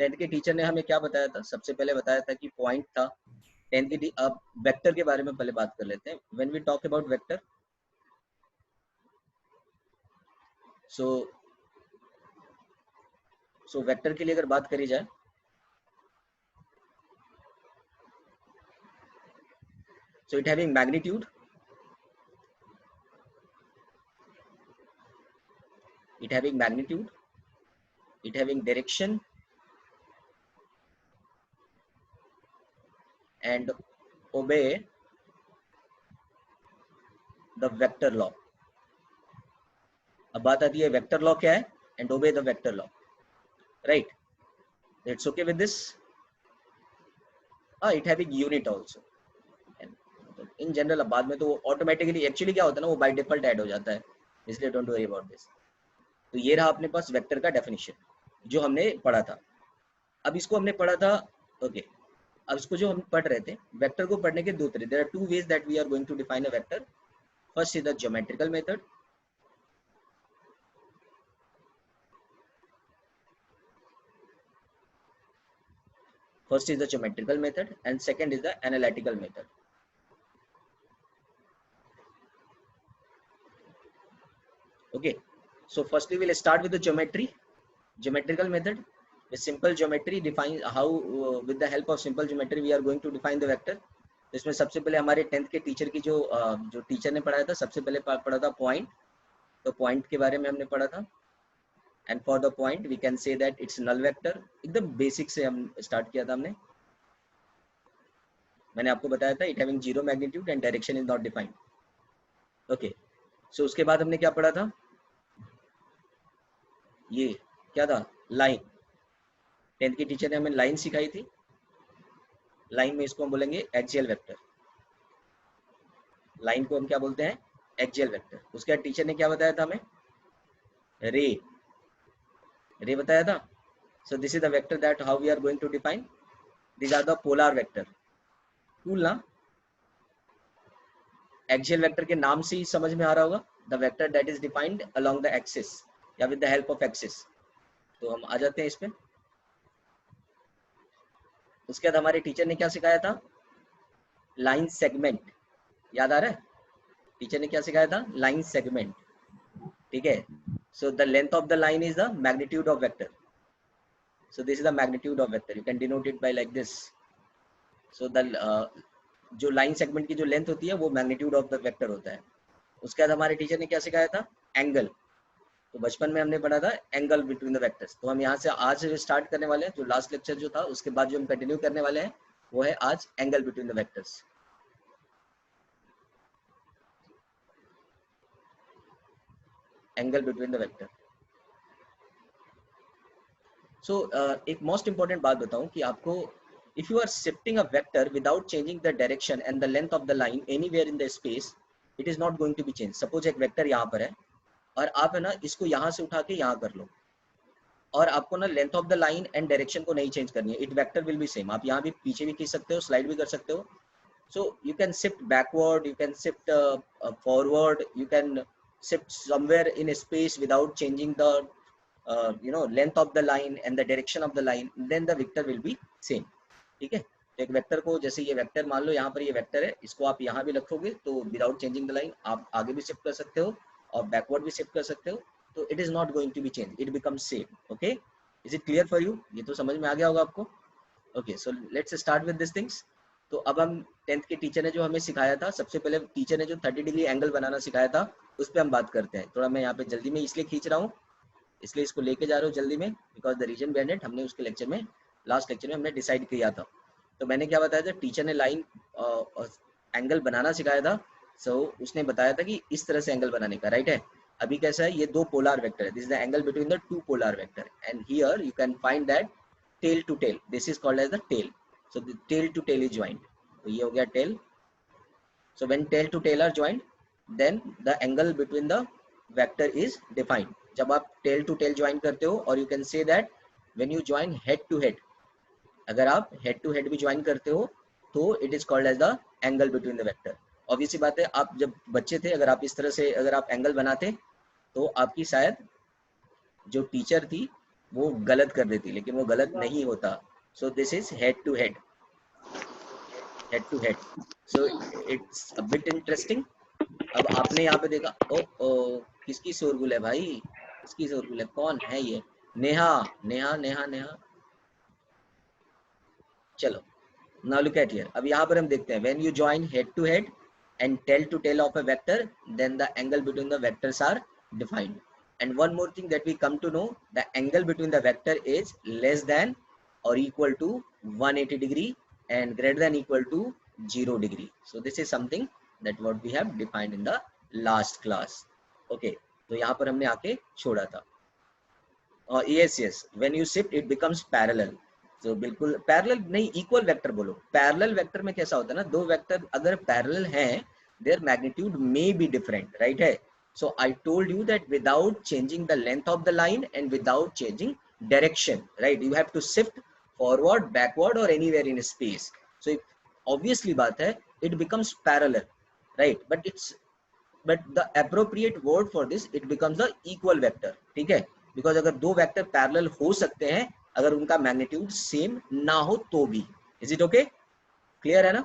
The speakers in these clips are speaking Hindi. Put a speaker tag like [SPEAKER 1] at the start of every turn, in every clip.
[SPEAKER 1] टेंथ के टीचर ने हमें क्या बताया था? सबसे पहले बताया था कि पॉइंट था। टेंथ की अब वेक्टर के बारे में पहले बात कर लेते हैं। When we talk about vector, so vector के लिए अगर बात करी जाए, so it having magnitude, it having magnitude, it having direction and obey the vector law. अब बात आती है वेक्टर लॉ क्या है, and obey the vector law, right? It's okay with this? It having unit also in general. अब बाद में तो ऑटोमेटिकली एक्चुअली क्या होता है ना, वो बाय डिफॉल्ट ऐड हो जाता है, इसलिए डोंट वरी अबाउट दिस। तो ये रहा अपने पास वेक्टर का डेफिनेशन जो हमने पढ़ा था। अब इसको हमने पढ़ा था, ओके। अब इसको जो हम पढ़ रहे थे, वेक्टर को पढ़ने के दो तरीके, there are two ways that we are going to define a vector. First is the geometrical method, and second is the analytical method. Okay, so firstly we'll start with the geometrical method. With simple geometry define how with the help of simple geometry we are going to define the vector. इसमें सबसे पहले हमारे 10th के टीचर की जो टीचर ने पढ़ाया था, सबसे पहले पढ़ा था पॉइंट। तो पॉइंट के बारे में हमने पढ़ा था, and for the point we can say that it's null vector. एकदम बेसिक से हम स्टार्ट किया था हमने। मैंने आपको बताया था it having zero magnitude and direction is not defined. Okay, so उसके बाद हमने क्या पढ़ा था? ये क्या था? लाइन। 10th की टीचर ने हमें लाइन सिखाई थी। लाइन में इसको हम बोलेंगे एक्सियल वेक्टर। लाइन को हम क्या बोलते हैं? Axial vector. उसके बाद टीचर ने क्या बताया था हमें? रे बताया था। So this is the vector that how we are going to define. This are the polar vector. Cool ना? एक्सियल वेक्टर के नाम से ही समझ में आ रहा होगा, the vector that is defined along the axis या with the help of axis. तो हम आ जाते हैं इसमें। उसके बाद हमारे टीचर ने क्या सिखाया था? Line segment. याद आ रहा है? टीचर ने क्या सिखाया था? Line segment. ठीक है। So the length of the line is the magnitude of vector. So this is the magnitude of vector, you can denote it by like this. So the जो लाइन सेगमेंट की जो लेंथ होती है वो मैग्नीट्यूड ऑफ द वेक्टर होता है। उसके बाद हमारे टीचर ने क्या सिखाया था? एंगल। तो बचपन में हमने पढ़ा था एंगल बिटवीन द वेक्टर्स। तो हम यहाँ से आज स्टार्ट करने वाले हैं, जो लास्ट लेक्चर जो था उसके बाद जो हम कंटिन्यू करने वाले हैं वो है आज angle between the vectors. Angle between the vector. So एक मोस्ट इंपॉर्टेंट बात बताऊं कि आपको, if you are shifting a vector without changing the direction and the length of the line anywhere in the space, it is not going to be change. Suppose एक वेक्टर यहाँ पर है और आप है ना इसको यहाँ से उठा के यहाँ कर लो, और आपको ना length of the line and direction को नहीं चेंज करनी है, it vector will be same. आप यहाँ भी पीछे भी खींच सकते हो, स्लाइड भी कर सकते हो। So you can shift backward, you can shift forward, you can shift somewhere in space without changing the length of the line and the direction of the line, then the vector will be same। ठीक है। तो एक वेक्टर को, जैसे ये वेक्टर मान लो यहाँ पर ये वेक्टर है, इसको आप यहाँ भी रखोगे तो विदाउट चेंजिंग द लाइन आप आगे भी शिफ्ट कर सकते हो और बैकवर्ड भी शिफ्ट कर सकते हो, तो it is not going to be change, it become same. Okay, is it clear for you? ये तो समझ में आ गया होगा आपको। Okay, so let's start with this things. तो अब हम 10th के टीचर ने जो हमें सिखाया था, सबसे पहले टीचर ने जो 30 डिग्री एंगल बनाना सिखाया था उस पर हम बात करते हैं। थोड़ा मैं यहाँ पे जल्दी में इसलिए खींच रहा हूँ, इसलिए इसको लेके जा रहा हूँ जल्दी में, because the reason behind it हमने उसके लेक्चर में, लास्ट लेक्चर में हमने डिसाइड किया था। तो मैंने क्या बताया था? टीचर ने लाइन एंगल बनाना सिखाया था। सो उसने बताया था कि इस तरह से एंगल बनाने का, राइट है। अभी कैसा है, ये दो पोलर वेक्टर है, this is the angle between the two polar vector, and here you can find that tail to tail, this is called as the tail. So the tail to tail is joint, तो ये हो गया tail. So when tail to tail are joint, then the angle between the vector is defined. जब आप टेल टू टेल ज्वाइन करते हो, और you can say that when you join head to head, अगर आप हेड टू हेड भी ज्वाइन करते हो तो it is called as the angle between the vector. Obviously बात है, आप जब बच्चे थे, अगर आप इस तरह से अगर आप एंगल बनाते तो आपकी शायद जो टीचर थी वो गलत कर देती, लेकिन वो गलत नहीं होता. So this is head to head, head to head. So it's a bit interesting. अब आपने यहाँ पे देखा, ओ ओ किसकी शोरगुल है भाई, किसकी शोरगुल है, कौन है ये? नेहा, नेहा नेहा नेहा. चलो, now look at here. अब यहाँ पर हम देखते हैं, when you join head to head and tail to tail of a vector, then the angle between the vectors are defined. And one more thing that we come to know, the angle between the vector is less than or equal to 180 degree and greater than equal to 0 degree. So this is something that what we have defined in the last class. Okay, तो यहाँ पर हमने आके छोड़ा था. yes yes, when you shift it becomes parallel. तो बिल्कुल पैरेलल नहीं, इक्वल वेक्टर बोलो. पैरेलल वेक्टर में कैसा होता है ना, दो वेक्टर अगर पैरेलल हैं, their magnitude may be different, right है. So I told you that without changing the length of the line and without changing direction, right, you have to shift forward, backward और anywhere in space. So obviously बात है, it becomes parallel, right, but the appropriate word for this, it becomes the equal vector. ठीक है, बिकॉज अगर दो वेक्टर पैरेलल हो सकते हैं अगर उनका मैग्नीट्यूड सेम ना हो तो भी. Is it okay? क्लियर है ना?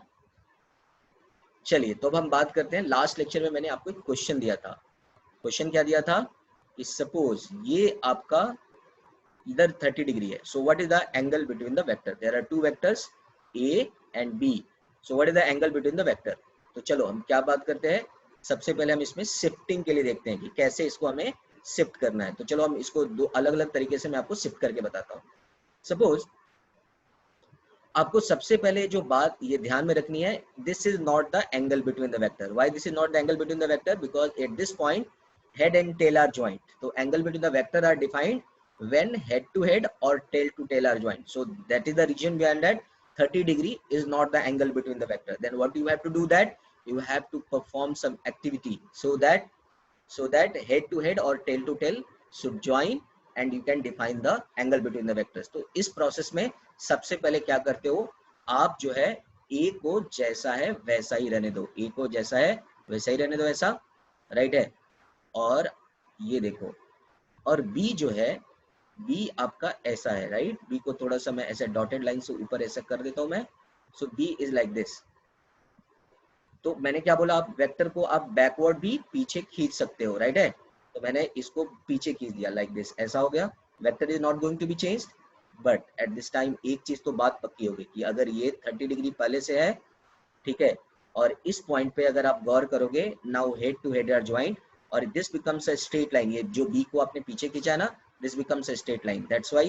[SPEAKER 1] चलिए, तो अब हम बात करते हैं. लास्ट लेक्चर में मैंने आपको एक क्वेश्चन दिया था. क्वेश्चन क्या दिया था कि सपोज ये आपका इधर 30 डिग्री है. So what is the angle between the vector? There are two vectors A and B. So what is the angle between the vector? तो चलो हम क्या बात करते हैं, सबसे पहले हम इसमें शिफ्टिंग के लिए देखते हैं कि कैसे इसको हमें शिफ्ट करना है. तो चलो हम इसको दो अलग अलग तरीके से मैं आपको शिफ्ट करके बताता हूँ. सपोज आपको सबसे पहले जो बात ये ध्यान में रखनी है, this is not the angle between the vector. Why this is not the angle between the vector? Because at this point head and tail are joint. तो angle between the vector are defined when head to head or tail to tail are joined. So that is the reason behind that 30 degree is not the angle between the vector. Then what you have to do, that you have to perform some activity so that head to head or tail to tail should join and you can define the angle between the vectors. तो इस प्रोसेस में सबसे पहले क्या करते हो, आप जो है a को जैसा है वैसा ही रहने दो, a को जैसा है वैसा ही रहने दो, ऐसा, राइट है. और ये देखो, और b जो है, b आपका ऐसा है, राइट. b को थोड़ा सा मैं ऐसे डॉटेड लाइन से ऊपर ऐसा कर देता हूं मैं. सो b इज लाइक दिस. तो मैंने क्या बोला, आप वेक्टर को आप बैकवर्ड भी पीछे खींच सकते हो, राइट है. तो मैंने इसको पीछे खींच दिया लाइक दिस, ऐसा हो गया. Vector is not going to be changed, but at this time एक चीज तो बात पक्की होगी कि अगर ये 30 डिग्री पहले से है, ठीक है, और इस पॉइंट पे अगर आप गौर करोगे, now head to head are joint और this becomes a straight line. ये जो b को आपने पीछे खींचा है ना, this becomes a straight line. That's why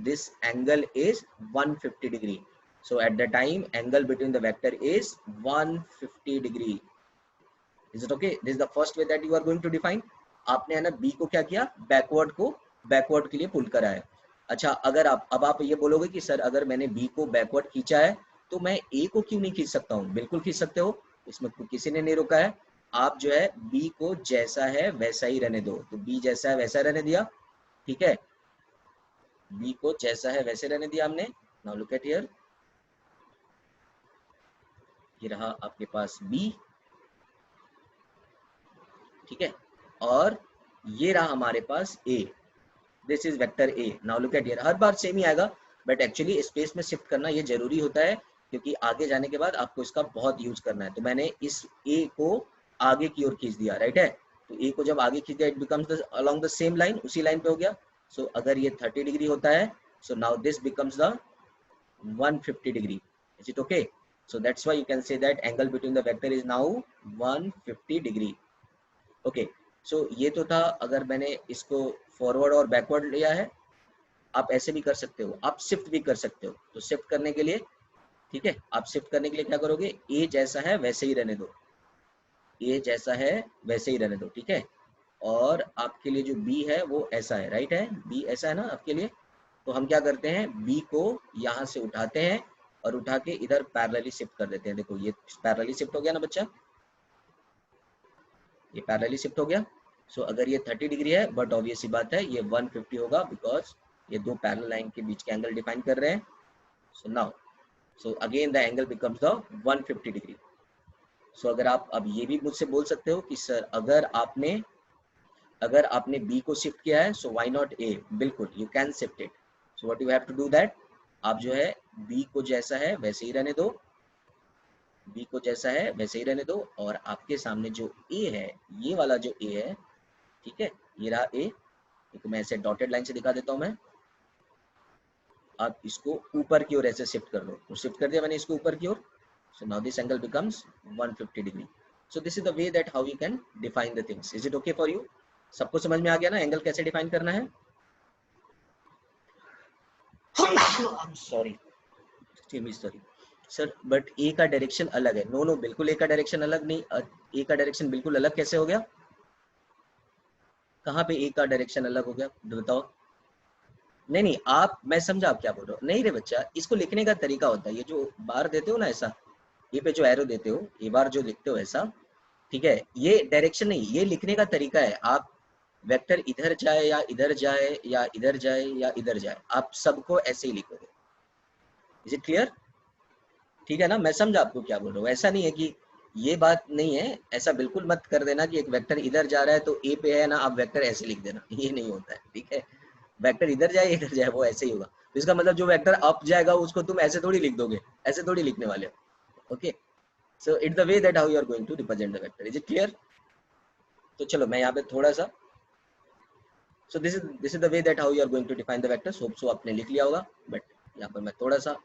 [SPEAKER 1] this angle is 150 degree. So at the time angle between the vector is 150 degree. Is it okay? This is the first way that you are going to define. आपने है ना b को क्या किया, बैकवर्ड को बैकवर्ड के लिए पुल करा है. अच्छा, अगर अब आप ये बोलोगे कि सर अगर मैंने b को बैकवर्ड खींचा है तो मैं a को क्यों नहीं खींच सकता हूँ? बिल्कुल खींच सकते हो, इसमें किसी ने नहीं रोका है. आप जो है b को जैसा है वैसा ही रहने दो. तो b जैसा है वैसा रहने दिया, ठीक है, b को जैसा है वैसे रहने दिया हमने. नाउ लुक एट हियर, ये रहा आपके पास b, ठीक है, और ये रहा हमारे पास a. This is vector a. Now look at here, हर बार सेम ही आएगा, बट एक्चुअली स्पेस में शिफ्ट करना ये जरूरी होता है क्योंकि आगे जाने के बाद आपको इसका बहुत यूज करना है. तो मैंने इस a को आगे की ओर खींच दिया, राइट है. तो a को जब आगे खींच दिया, it becomes along the same line, उसी लाइन पे हो गया. So अगर ये 30 डिग्री होता है, so now this becomes the 150 degree. Is it okay? So that's why you can say that angle between the vector is now 150 degree. Okay. So ये तो था अगर मैंने इसको फॉरवर्ड और बैकवर्ड लिया है. आप ऐसे भी कर सकते हो, आप शिफ्ट भी कर सकते हो. तो शिफ्ट करने के लिए, ठीक है, आप शिफ्ट करने के लिए क्या करोगे, a जैसा है वैसे ही रहने दो, a जैसा है वैसे ही रहने दो, ठीक है. और आपके लिए जो b है वो ऐसा है, राइट है, b ऐसा है ना आपके लिए. तो हम क्या करते हैं, b को यहाँ से उठाते हैं और उठा के इधर पैरेलली शिफ्ट कर देते हैं. देखो ये पैरेलली शिफ्ट हो गया ना बच्चा, ये पैरेलली शिफ्ट हो गया. सो अगर ये 30 डिग्री है, बट ऑब्वियस सी बात है ये 150 होगा बिकॉज ये दो पैरेलल लाइन के बीच के एंगल डिफाइन कर रहे हैं. So now, so again the angle becomes the 150 degree. So अगर आप अब ये भी मुझसे बोल सकते हो कि सर अगर आपने अगर आपने बी को शिफ्ट किया है, सो व्हाई नॉट ए, बिल्कुल you can shift it. So what you have to do that, आप जो है बी को जैसा है वैसे ही रहने दो, बी को जैसा है वैसे ही रहने दो, और आपके सामने जो ए है, ये वाला जो ए है, ठीक है, ये रहा ए, तो मैं ऐसे डॉटेड लाइन से दिखा देता हूँ मैं, आप इसको ऊपर की ओर ऐसे शिफ्ट कर दो, तो शिफ्ट कर दिया मैंने इसको ऊपर की ओर, so now this angle becomes 150 degree. So this is the way that how you can define the things. Is it okay for you? सबको समझ में आ गया ना एंगल कैसे डिफाइन करना है? I'm sorry, extremely sorry sir, but A का डायरेक्शन अलग है। नो नो, बिल्कुल ए का डायरेक्शन अलग नहीं, ए का डायरेक्शन बिल्कुल अलग कैसे हो गया? कहाँ पे ए का डायरेक्शन अलग हो गया बताओ? नहीं नहीं, आप, मैं समझा आप क्या बोल रहे हो, नहीं रे बच्चा, इसको लिखने का तरीका होता है, ये जो बार देते हो ना ऐसा, ये पे जो एरो देते हो, ये बार जो लिखते हो ऐसा, ठीक है, ये डायरेक्शन नहीं, ये लिखने का तरीका है। आप वेक्टर इधर जाए या इधर जाए या इधर जाए या इधर जाए, आप सबको ऐसे ही लिखोगे। Is it clear? ठीक है ना, मैं समझा आपको क्या बोल रहा हूँ। ऐसा नहीं है कि, ये बात नहीं है, ऐसा बिल्कुल मत कर देना कि एक वेक्टर इधर जा रहा है तो ए पे है ना, आप वेक्टर ऐसे लिख देना, ये नहीं होता है, ठीक है। वेक्टर इधर जाए इधर जाए वो ऐसे ही होगा, तो इसका मतलब जो वेक्टर अप जाएगा उसको तुम ऐसे थोड़ी लिख दोगे, ऐसे थोड़ी लिखने वाले हो। Okay, so it's the way that how you are going to represent the vector. Is it clear? तो चलो मैं यहाँ पे थोड़ा सा, so this is the way that how you are going to define the vectors. Hope so आपने लिख लिया होगा, बट यहाँ पर मैं थोड़ा सा,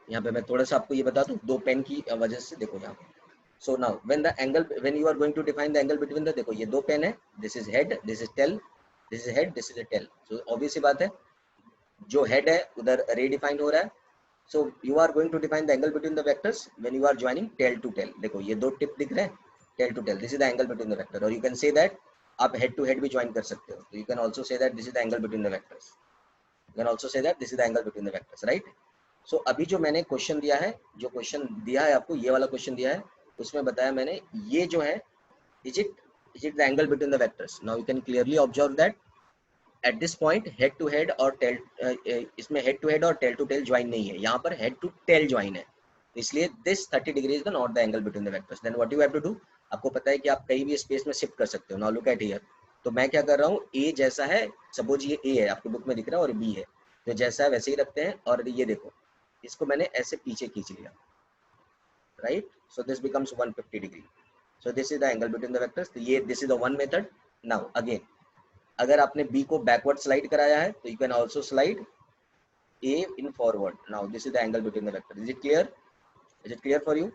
[SPEAKER 1] यहाँ पे मैं थोड़ा सा आपको ये बता दूं, दो पेन की वजह से, देखो यहाँ पे। So now when you are going to define the angle between the, देखो ये दो पेन है, this is head, this is tail, this is head, this is tail. So obvious सी बात है, जो हेड है उधर रे डिफाइंड हो रहा है। So you are going to define the angle between the vectors when you are joining tail to tail. देखो ये दो टिप दिख रहे हैं, tail to tail, this is the angle between the vector. और यू कैन से दैट, आप हेड टू हेड भी ज्वाइन कर सकते हो, तो you can also say that this is the angle between the vectors, you can also say that this is the angle between the vectors, right. So अभी जो मैंने क्वेश्चन दिया है, जो क्वेश्चन दिया है आपको, ये वाला क्वेश्चन दिया है, उसमें बताया मैंने, ये जो है, is it the angle between the vectors. Now you can clearly observe that at this point head to head और टेल, इसमें हेड टू हेड और टेल टू टेल ज्वाइन नहीं है, यहाँ पर हेड टू टेल ज्वाइन है, इसलिए this 30 degree is the not the angle between the vectors. Then what you have to do, आपको पता है कि आप कहीं भी स्पेस में शिफ्ट कर सकते हो। नाउ लुक एट हियर, तो मैं क्या कर रहा हूँ, ए जैसा है, सपोज ये ए है, आपके बुक में दिख रहा है, और बी है, तो जैसा है वैसे ही रखते हैं, और ये देखो, इसको मैंने ऐसे पीछे खींच लिया, right. So this becomes 150 degree. So this is the angle between the vectors. तो ये this is the one method. Now again, अगर आपने बी को बैकवर्ड स्लाइड कराया है, तो you can also slide A in forward. Now this is the angle between the vector. Is it clear? Is it clear for you?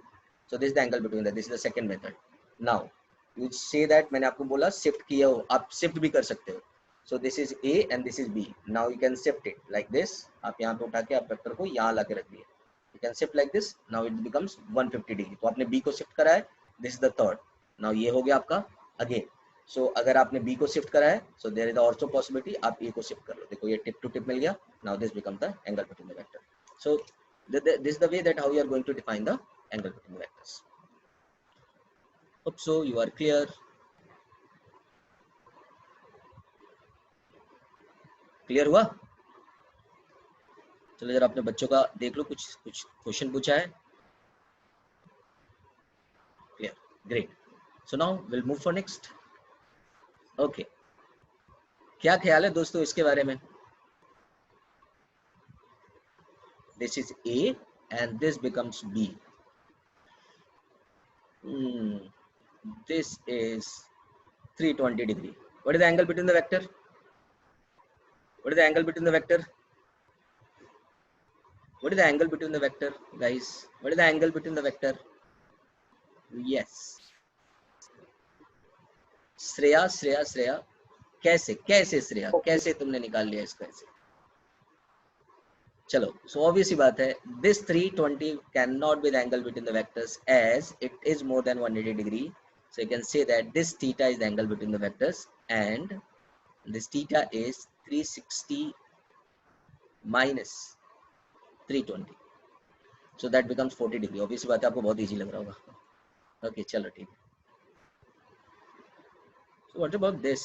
[SPEAKER 1] So this is the angle between the, this is the second method. Now you say that मैंने आपको बोला shift किया हो, आप shift भी कर सकते हो। So this is A and this is B. Now you can shift it like this. आप यहाँ पे उठा के आप वेक्टर को यहाँ ला के रख दिए। You can shift like this. Now it becomes 150 degree. तो आपने B को shift करा है. This is the third. Now ये हो गया आपका again. सो अगर आपने बी को शिफ्ट करा है, so there is also possibility आप ए को शिफ्ट कर लो। देखो ये टिप टू टिप मिल गया। Now this become the angle between the vector. So this the way that how you are going to define the angle between the vectors. Hope so you are clear. Clear हुआ? चलो जरा अपने बच्चों का देख लो, कुछ कुछ क्वेश्चन पूछा है। Clear, great. So now will move for next. Okay, क्या ख्याल है दोस्तों इसके बारे में? This is A and this becomes B. This is 320 degree. What is the angle between the vector? What is the angle between the vector? What is the angle between the vector, guys? What is the angle between the vector? Yes. Shreya Shreya Shreya, कैसे कैसे श्रेया, कैसे तुमने निकाल लिया इसको ऐसे? चलो, so obvious सी बात है, this 320 cannot be the angle between the vectors as it is more than 180 degree. So you can say that this theta is the angle between the vectors and this theta is 360 minus 320. So that becomes 40 degree. Obvious बात है, आपको बहुत easy लग रहा होगा. Okay, चलो ठीक है. So what about this?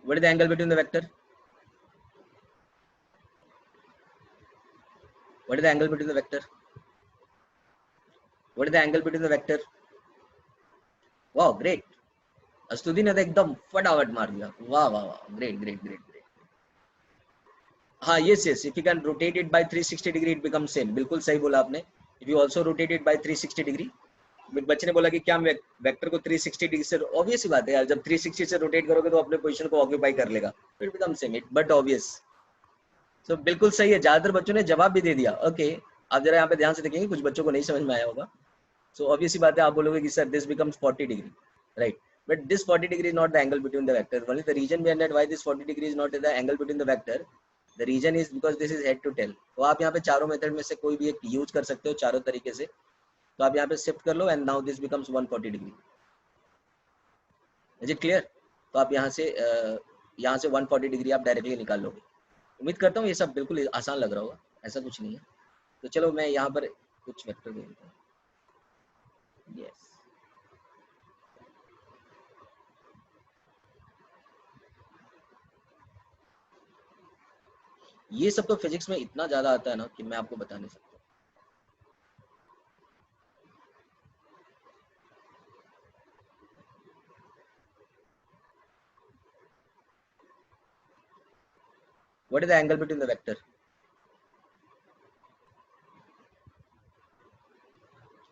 [SPEAKER 1] What is the angle between the vector? What is the angle between the vector? What is the angle between the vector? Wow, great. अस्तुति ने तो एकदम फटाफट मार दिया. वाह वाह वाह, great great great great. हाँ, yes yes, if you can rotate it by 360 degree it becomes same. बिल्कुल सही बोला आपने. If you also rotate it by 360 degree, बच्चे ने बोला कि क्या वेक्टर को 360 डिग्री से, ऑब्वियस ही बात है यार, जब 360 से रोटेट करोगे तो अपने पोजीशन को ऑक्यूपाई कर लेगा, it become same, it but obvious. So बिल्कुल सही है, ज्यादातर बच्चों ने जवाब भी दे दिया. ओके, आप जरा यहाँ पे ध्यान से देखेंगे, कुछ बच्चों को नहीं समझ में आया होगा. सो ऑब्वियस ही बात है, आप बोलोगे कि sir this becomes 40 degree, right? But this 40 degree is not the angle between the vectors. Only the reason behind that why this 40 degree is not the angle between the vector. The reason is because this is head to tail. तो आप यहाँ पे चारों मेथड में से कोई भी एक यूज कर सकते हो चारों तरीके से. तो आप यहाँ पे शिफ्ट कर लो and now this becomes 140 degree. Is it clear? तो आप यहाँ से 140 डिग्री आप डायरेक्टली निकाल लोगे. उम्मीद करता हूँ ये सब बिल्कुल आसान लग रहा होगा, ऐसा कुछ नहीं है. तो चलो मैं यहाँ पर कुछ वेक्टर दे देता हूँ. यस, ये सब तो फिजिक्स में इतना ज्यादा आता है ना कि मैं आपको बता नहीं सकता. What is the angle between the vector?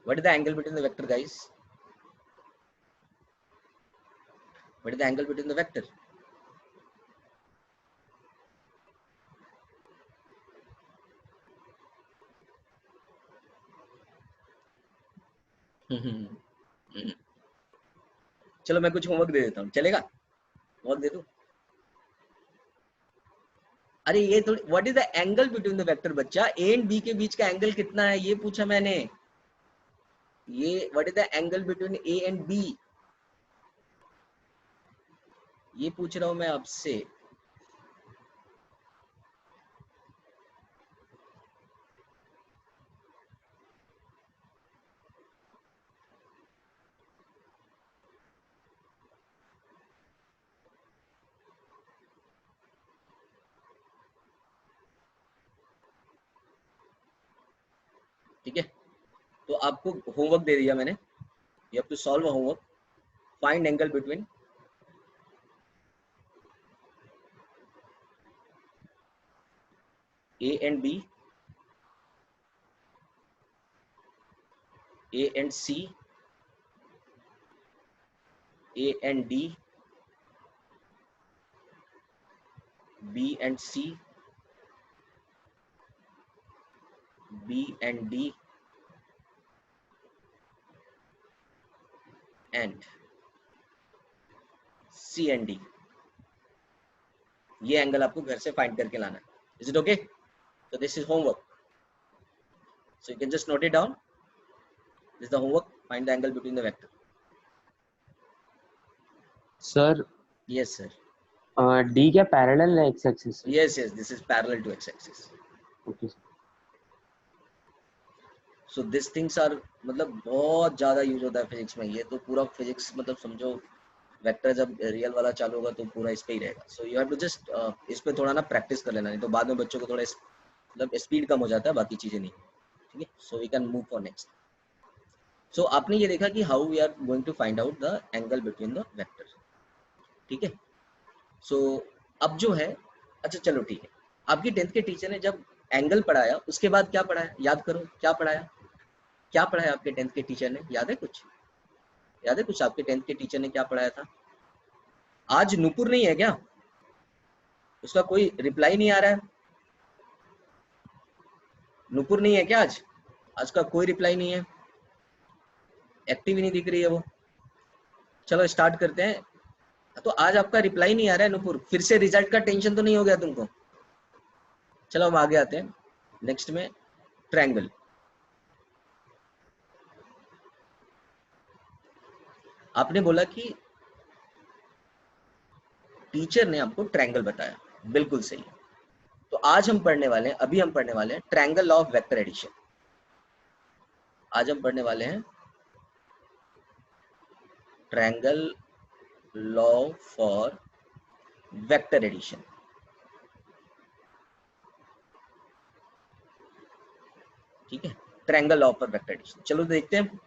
[SPEAKER 1] What is the angle between the vector, guys? What is the angle between the vector? चलो मैं कुछ होमवर्क दे देता हूँ, चलेगा? होमवर्क दे दूँ? अरे ये थोड़ी, what is the angle between the vector बच्चा, ए एंड बी के बीच का एंगल कितना है ये पूछा मैंने. ये what is the angle between A and B, ये पूछ रहा हूं मैं आपसे. ठीक है, तो आपको होमवर्क दे दिया मैंने. You have to solve a homework. Find angle between A and B, A and C, A and D, B and C, B and D, and C and D. ये एंगल आपको घर से फाइंड करके लाना है. Is it okay? So this is homework. So you can just note it down. This is the homework. Find the angle between the vector.
[SPEAKER 2] Sir.
[SPEAKER 1] Yes, sir.
[SPEAKER 2] D क्या parallel है x axis?
[SPEAKER 1] Yes, yes. This is parallel to x axis.
[SPEAKER 2] Okay.
[SPEAKER 1] So these things are मतलब बहुत ज़्यादा यूज होता है फिजिक्स में. ये तो पूरा फिजिक्स मतलब समझो, वेक्टर जब रियल वाला चालू होगा तो पूरा इस पे ही रहेगा. So you have to just इस पे थोड़ा ना प्रैक्टिस कर लेना, नहीं तो बाद में बच्चों को थोड़ा मतलब स्पीड कम हो जाता है, बाकी चीजें नहीं. ठीक है, so we can move for next. So आपने ये देखा कि how we are going to find out the angle between the vector. ठीक है, सो अब जो है, अच्छा चलो ठीक है, आपकी 10th के टीचर ने जब एंगल पढ़ाया उसके बाद क्या पढ़ाया, याद करो क्या पढ़ाया. क्या पढ़ाया आपके 10th के टीचर ने, याद है कुछ? याद है कुछ आपके 10th के टीचर ने क्या पढ़ाया था? आज नूपुर नहीं है क्या? उसका कोई रिप्लाई नहीं आ रहा है. नूपुर नहीं है क्या आज? आज का कोई रिप्लाई नहीं है, एक्टिव ही नहीं दिख रही है वो. चलो स्टार्ट करते हैं. तो आज आपका रिप्लाई नहीं आ रहा है नूपुर, फिर से रिजल्ट का टेंशन तो नहीं हो गया तुमको? चलो हम आगे आते हैं नेक्स्ट में. ट्रायंगल. आपने बोला कि टीचर ने आपको ट्रायंगल बताया, बिल्कुल सही. तो आज हम पढ़ने वाले हैं, अभी हम पढ़ने वाले हैं triangle law of vector addition. आज हम पढ़ने वाले हैं triangle law for vector addition. ठीक है, triangle of a vector addition. चलो देखते हैं,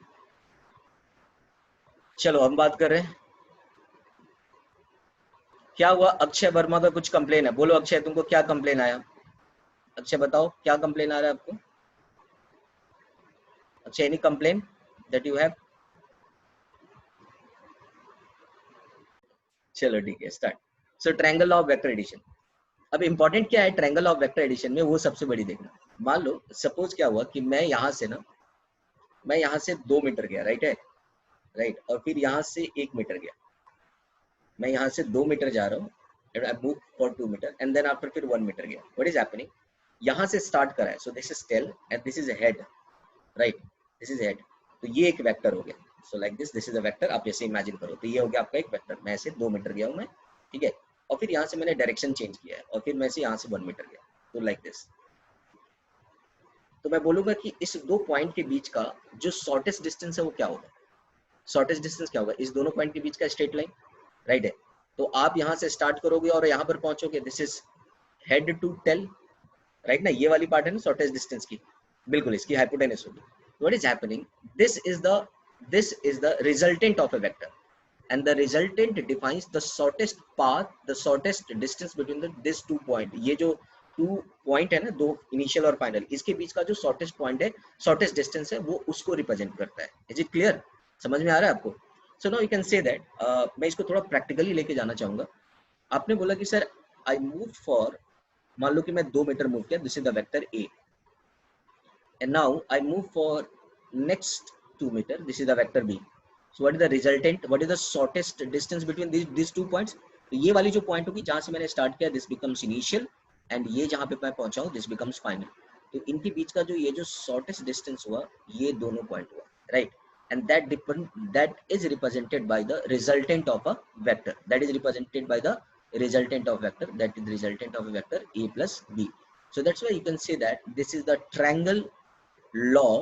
[SPEAKER 1] चलो हम बात कर रहे हैं क्या हुआ। अक्षय वर्मा का कुछ कंप्लेन है, बोलो अक्षय तुमको क्या कंप्लेन आया, अक्षय बताओ क्या कंप्लेन आ रहा है आपको, Akshay any complain that you have. चलो ठीक है, start. So triangle of vector addition, अब इंपॉर्टेंट क्या है ट्रायंगल ऑफ वेक्टर एडिशन में, वो सबसे बड़ी देखना। मान लो सपोज क्या हुआ कि मैं यहाँ से ना, मैं यहाँ से 2 मीटर गया, राइट है, राइट, और फिर यहाँ से 1 मीटर गया, मैं यहाँ से 2 मीटर जा रहा हूँ, I move for 2 metre and then after फिर 1 मीटर गया। What is happening? यहाँ से स्टार्ट करा है, so this is tail and this is a head, right? This is head, तो ये एक वेक्टर हो गया। So like this is a vector, आप जैसे इमेजिन करो, तो ये हो गया आपका एक वेक्टर। मैं ऐसे 2 मीटर गया हूँ मैं, ठीक है, और फिर यहाँ से मैंने डायरेक्शन चेंज किया है, और फिर मैं से यहाँ से 1 मीटर गया, तो लाइक दिस। तो मैं बोलूंगा कि इस दो पॉइंट के बीच का जो शॉर्टेस्ट डिस्टेंस है वो क्या होगा, शॉर्टेस्ट डिस्टेंस क्या होगा इस दोनों पॉइंट के बीच का, स्ट्रेट लाइन, राइट है। तो आप यहाँ से स्टार्ट करोगे और यहाँ पर पहुंचोगे, this is head to tail, right ना, ये वाली पार्ट है ना शॉर्टेस्ट डिस्टेंस की, बिल्कुल इसकी हाइपोटेनस होगी। What is happening, this is the resultant of a vector and the resultant defines the shortest path, the shortest distance between this 2 point। ये जो 2 point है ना, दो इनिशियल और फाइनल, इसके बीच का जो शॉर्टेस्ट पॉइंट है, शॉर्टेस्ट डिस्टेंस है, वो उसको रिप्रेजेंट करता है। इज इट क्लियर, समझ में आ रहा है आपको? So now you can say that, मैं इसको थोड़ा प्रैक्टिकली लेके जाना चाहूंगा। आपने बोला कि सर आई मूव फॉर, मान लो कि मैं 2 मीटर मूव किया, this is the vector A, and now I move for next 2 metre, this is the vector B. So what is the resultant, what is the shortest distance between these 2 points? तो ये वाली जो पॉइंट होगी जहां से मैंने स्टार्ट किया, दिस बिकम्स इनिशियल, एंड ये जहां पे मैं पहुंचा हूं, दिस बिकम्स फाइनल। तो इनके बीच का जो ये जो शॉर्टेस्ट डिस्टेंस हुआ, ये दोनों पॉइंट हुआ, right, and that is represented by the resultant of a vector, that is represented by the resultant of vector, that is resultant of a vector a plus b। So that's why you can say that this is the triangle law,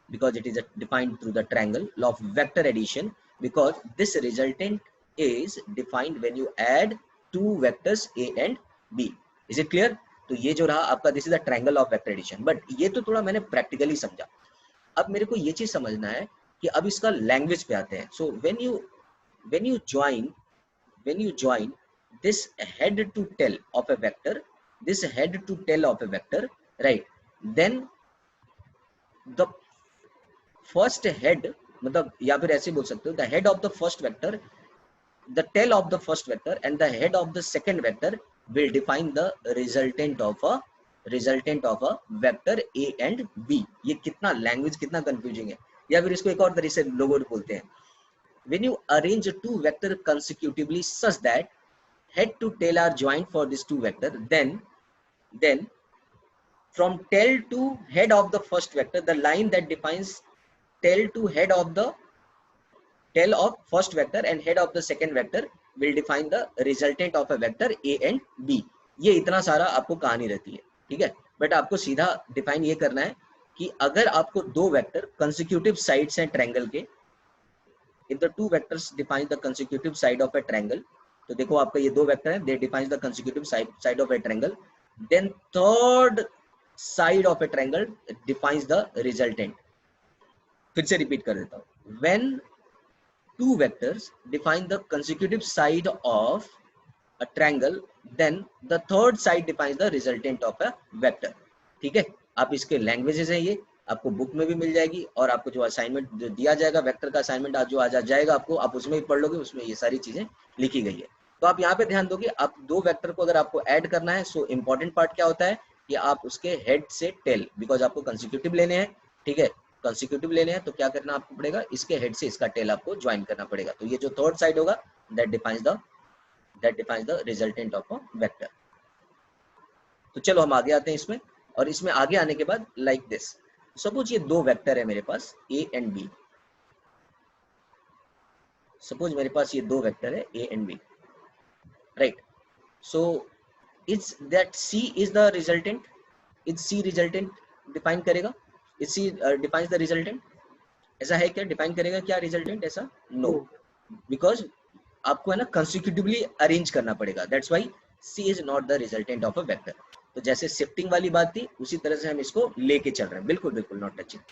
[SPEAKER 1] because it is defined through the triangle law of vector addition, because this resultant is defined when you add two vectors a and b। is it clear? तो ये जो रहा आपका, this is the triangle of vector addition। But ये तो थोड़ा मैंने प्रैक्टिकली समझा, अब मेरे को ये चीज समझना है कि अब इसका लैंग्वेज पे आते हैं। सो when you join this head to tail of a vector, this head to tail of a vector, right, then the first head, मतलब या फिर ऐसे बोल सकते हो, the head of the first vector, the tail of the first vector and the head of the second vector will define the resultant of a vector A and B. ये कितना लैंग्वेज कितना कंफ्यूजिंग है। या फिर इसको एक और तरीके से लोग बोलते हैं, when you arrange two vector consecutively such that head to tail are joined for this two vector, then from tail to head of the first vector, the line that defines tail to head of the tail of first vector and head of the second vector will define the resultant of a vector a and b। ये इतना सारा आपको कहानी रहती है, ठीक है, बट आपको सीधा डिफाइन ये करना है कि अगर आपको दो वेक्टर कंसेक्यूटिव साइड्स हैं ट्रायंगल के, if the two vectors define the consecutive side of a triangle, तो देखो आपका ये दो वेक्टर है, they defines the consecutive side of a triangle, then third side of a triangle defines the resultant। फिर से रिपीट कर देता हूँ, when two vectors define the consecutive side of a triangle, then the third side defines the resultant of a vector। ठीक है, आप इसके लैंग्वेजेस हैं, ये आपको बुक में भी मिल जाएगी, और आपको जो असाइनमेंट दिया जाएगा वेक्टर का असाइनमेंट आज जो आज जाएगा आपको, आप उसमें भी पढ़ लोगे, उसमें ये सारी चीजें लिखी गई है। तो आप यहाँ पे ध्यान दोगे, आप दो वेक्टर को अगर आपको ऐड करना है, सो इंपॉर्टेंट पार्ट क्या होता है कि आप उसके हेड से टेल, बिकॉज आपको कंसेक्यूटिव लेने हैं, ठीक है, कंसेक्यूटिव लेने हैं, तो क्या करना आपको पड़ेगा, इसके हेड से इसका टेल आपको ज्वाइन करना पड़ेगा। तो ये जो थर्ड साइड होगा, that defines the resultant of a vector. तो चलो हम आगे आते हैं इसमें, और इसमें आगे आने के बाद लाइक दिस, सपोज ये दो वेक्टर है मेरे पास a एंड b, सपोज मेरे पास ये दो वेक्टर है a and b, right. So is that c is the resultant, is c resultant define करेगा, is c defines the resultant, ऐसा है क्या, डिफाइन करेगा क्या रिजल्टेंट, ऐसा नो, बिकॉज आपको है ना कंसेक्यूटिवली अरेंज करना पड़ेगा, that's why c is not the resultant of a vector. तो जैसे शिफ्टिंग वाली बात थी उसी तरह से हम इसको लेके चल रहे हैं, बिल्कुल बिल्कुल नॉट टचिंग।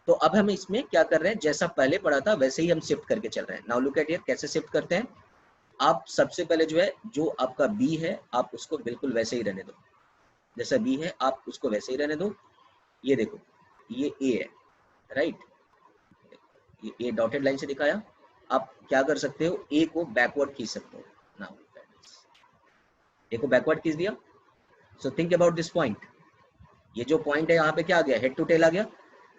[SPEAKER 1] तो अब हम इसमें क्या कर रहे हैं, जैसा पहले पढ़ा था वैसे ही हम शिफ्ट करके चल रहे हैं। नाउ लुक एट हियर, कैसे शिफ्ट करते हैं। आप सबसे पहले जो है, जो आपका बी है आप उसको बिल्कुल वैसे ही रहने दो, जैसा बी है आप उसको वैसे ही रहने दो। ये देखो ये ए है, राइट, ये ए डॉटेड लाइन से दिखाया। आप क्या कर सकते हो, ए को बैकवर्ड खींच सकते हो। नाउ ए को बैकवर्ड खींच दिया। So think about this point, ये जो पॉइंट है यहाँ पे क्या आ गया, हेड टू टेल आ गया।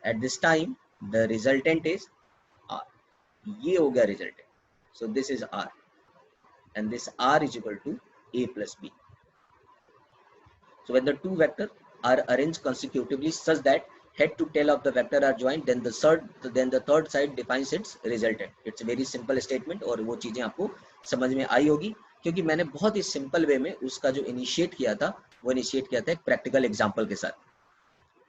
[SPEAKER 1] At this time the resultant is R, ये हो गया resultant. So this is R and this r is equal to a plus b. So when the two vectors are arranged consecutively such that head to tail of the vector are joined, then the third side defines its resultant. It's a very simple statement और वो चीजें आपको समझ में आई होगी, क्योंकि मैंने बहुत ही सिंपल वे में उसका जो इनिशिएट किया था वो इनिशिएट किया था एक प्रैक्टिकल एग्जांपल के साथ।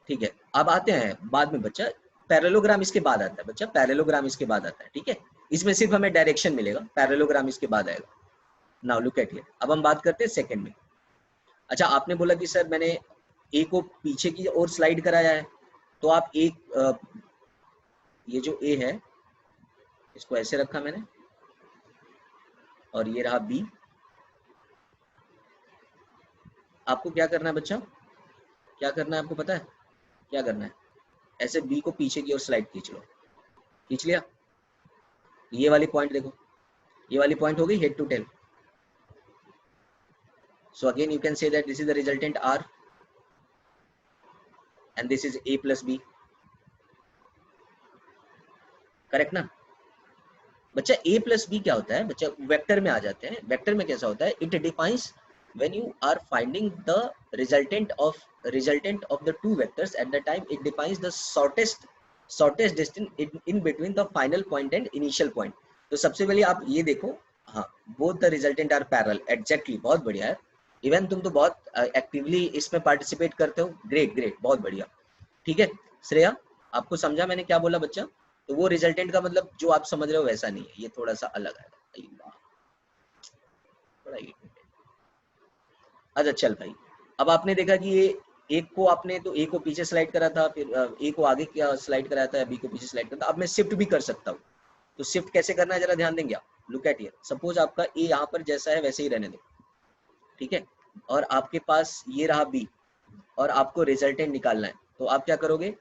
[SPEAKER 1] ठीक है, अब आते हैं बाद में बच्चा, पैरेललोग्राम इसके बाद आता है बच्चा, पैरेललोग्राम इसके बाद आता है। ठीक है, इसमें सिर्फ हमें डायरेक्शन मिलेगा, पैरेललोग्राम इसके बाद आएगा। नाउ लुक एट हियर, अब हम बात करते हैं सेकंड में। अच्छा, आपने बोला कि सर मैंने ए को पीछे की ओर स्लाइड कराया है, तो आप एक ये जो ए है इसको ऐसे रखा मैंने, और ये रहा बी। आपको क्या करना है बच्चा, क्या करना है आपको पता है क्या करना है, ऐसे बी को पीछे की ओर स्लाइड खींच लो, खींच लिया। ये वाली पॉइंट देखो, ये वाली पॉइंट हो गई head to tail. So again you can say that this is the resultant R and this is A plus B, correct ना बच्चा। A plus B क्या होता है बच्चा, वेक्टर में आ जाते हैं। वेक्टर में कैसा होता है, it defines when you are finding the resultant of the two vectors at the time, it defines the shortest distance in between the final point and initial point. तो सबसे पहले आप ये देखो, हाँ, both the resultant are parallel, exactly, बहुत बढ़िया है। इवन तुम तो बहुत एक्टिवली इसमें पार्टिसिपेट करते हो, ग्रेट ग्रेट, बहुत बढ़िया। ठीक है श्रेया, आपको समझा मैंने क्या बोला बच्चा। तो वो रिजल्टेंट का मतलब जो आप समझ रहे हो वैसा नहीं है, ये थोड़ा सा अलग है। अच्छा चल भाई, अब आपने देखा कि ये एक को आपने तो ए को पीछे स्लाइड करा था, फिर ए को आगे क्या स्लाइड कराया था, बी को पीछे स्लाइड करा था। अब मैं शिफ्ट भी कर सकता हूँ, तो शिफ्ट कैसे करना है जरा ध्यान देंगे आप। लुक एट हियर, सपोज आपका ए यहाँ पर जैसा है वैसे ही रहने दो, ठीक है, और आपके पास ये रहा बी और आपको रिजल्टेंट निकालना है। तो आप क्या करोगे,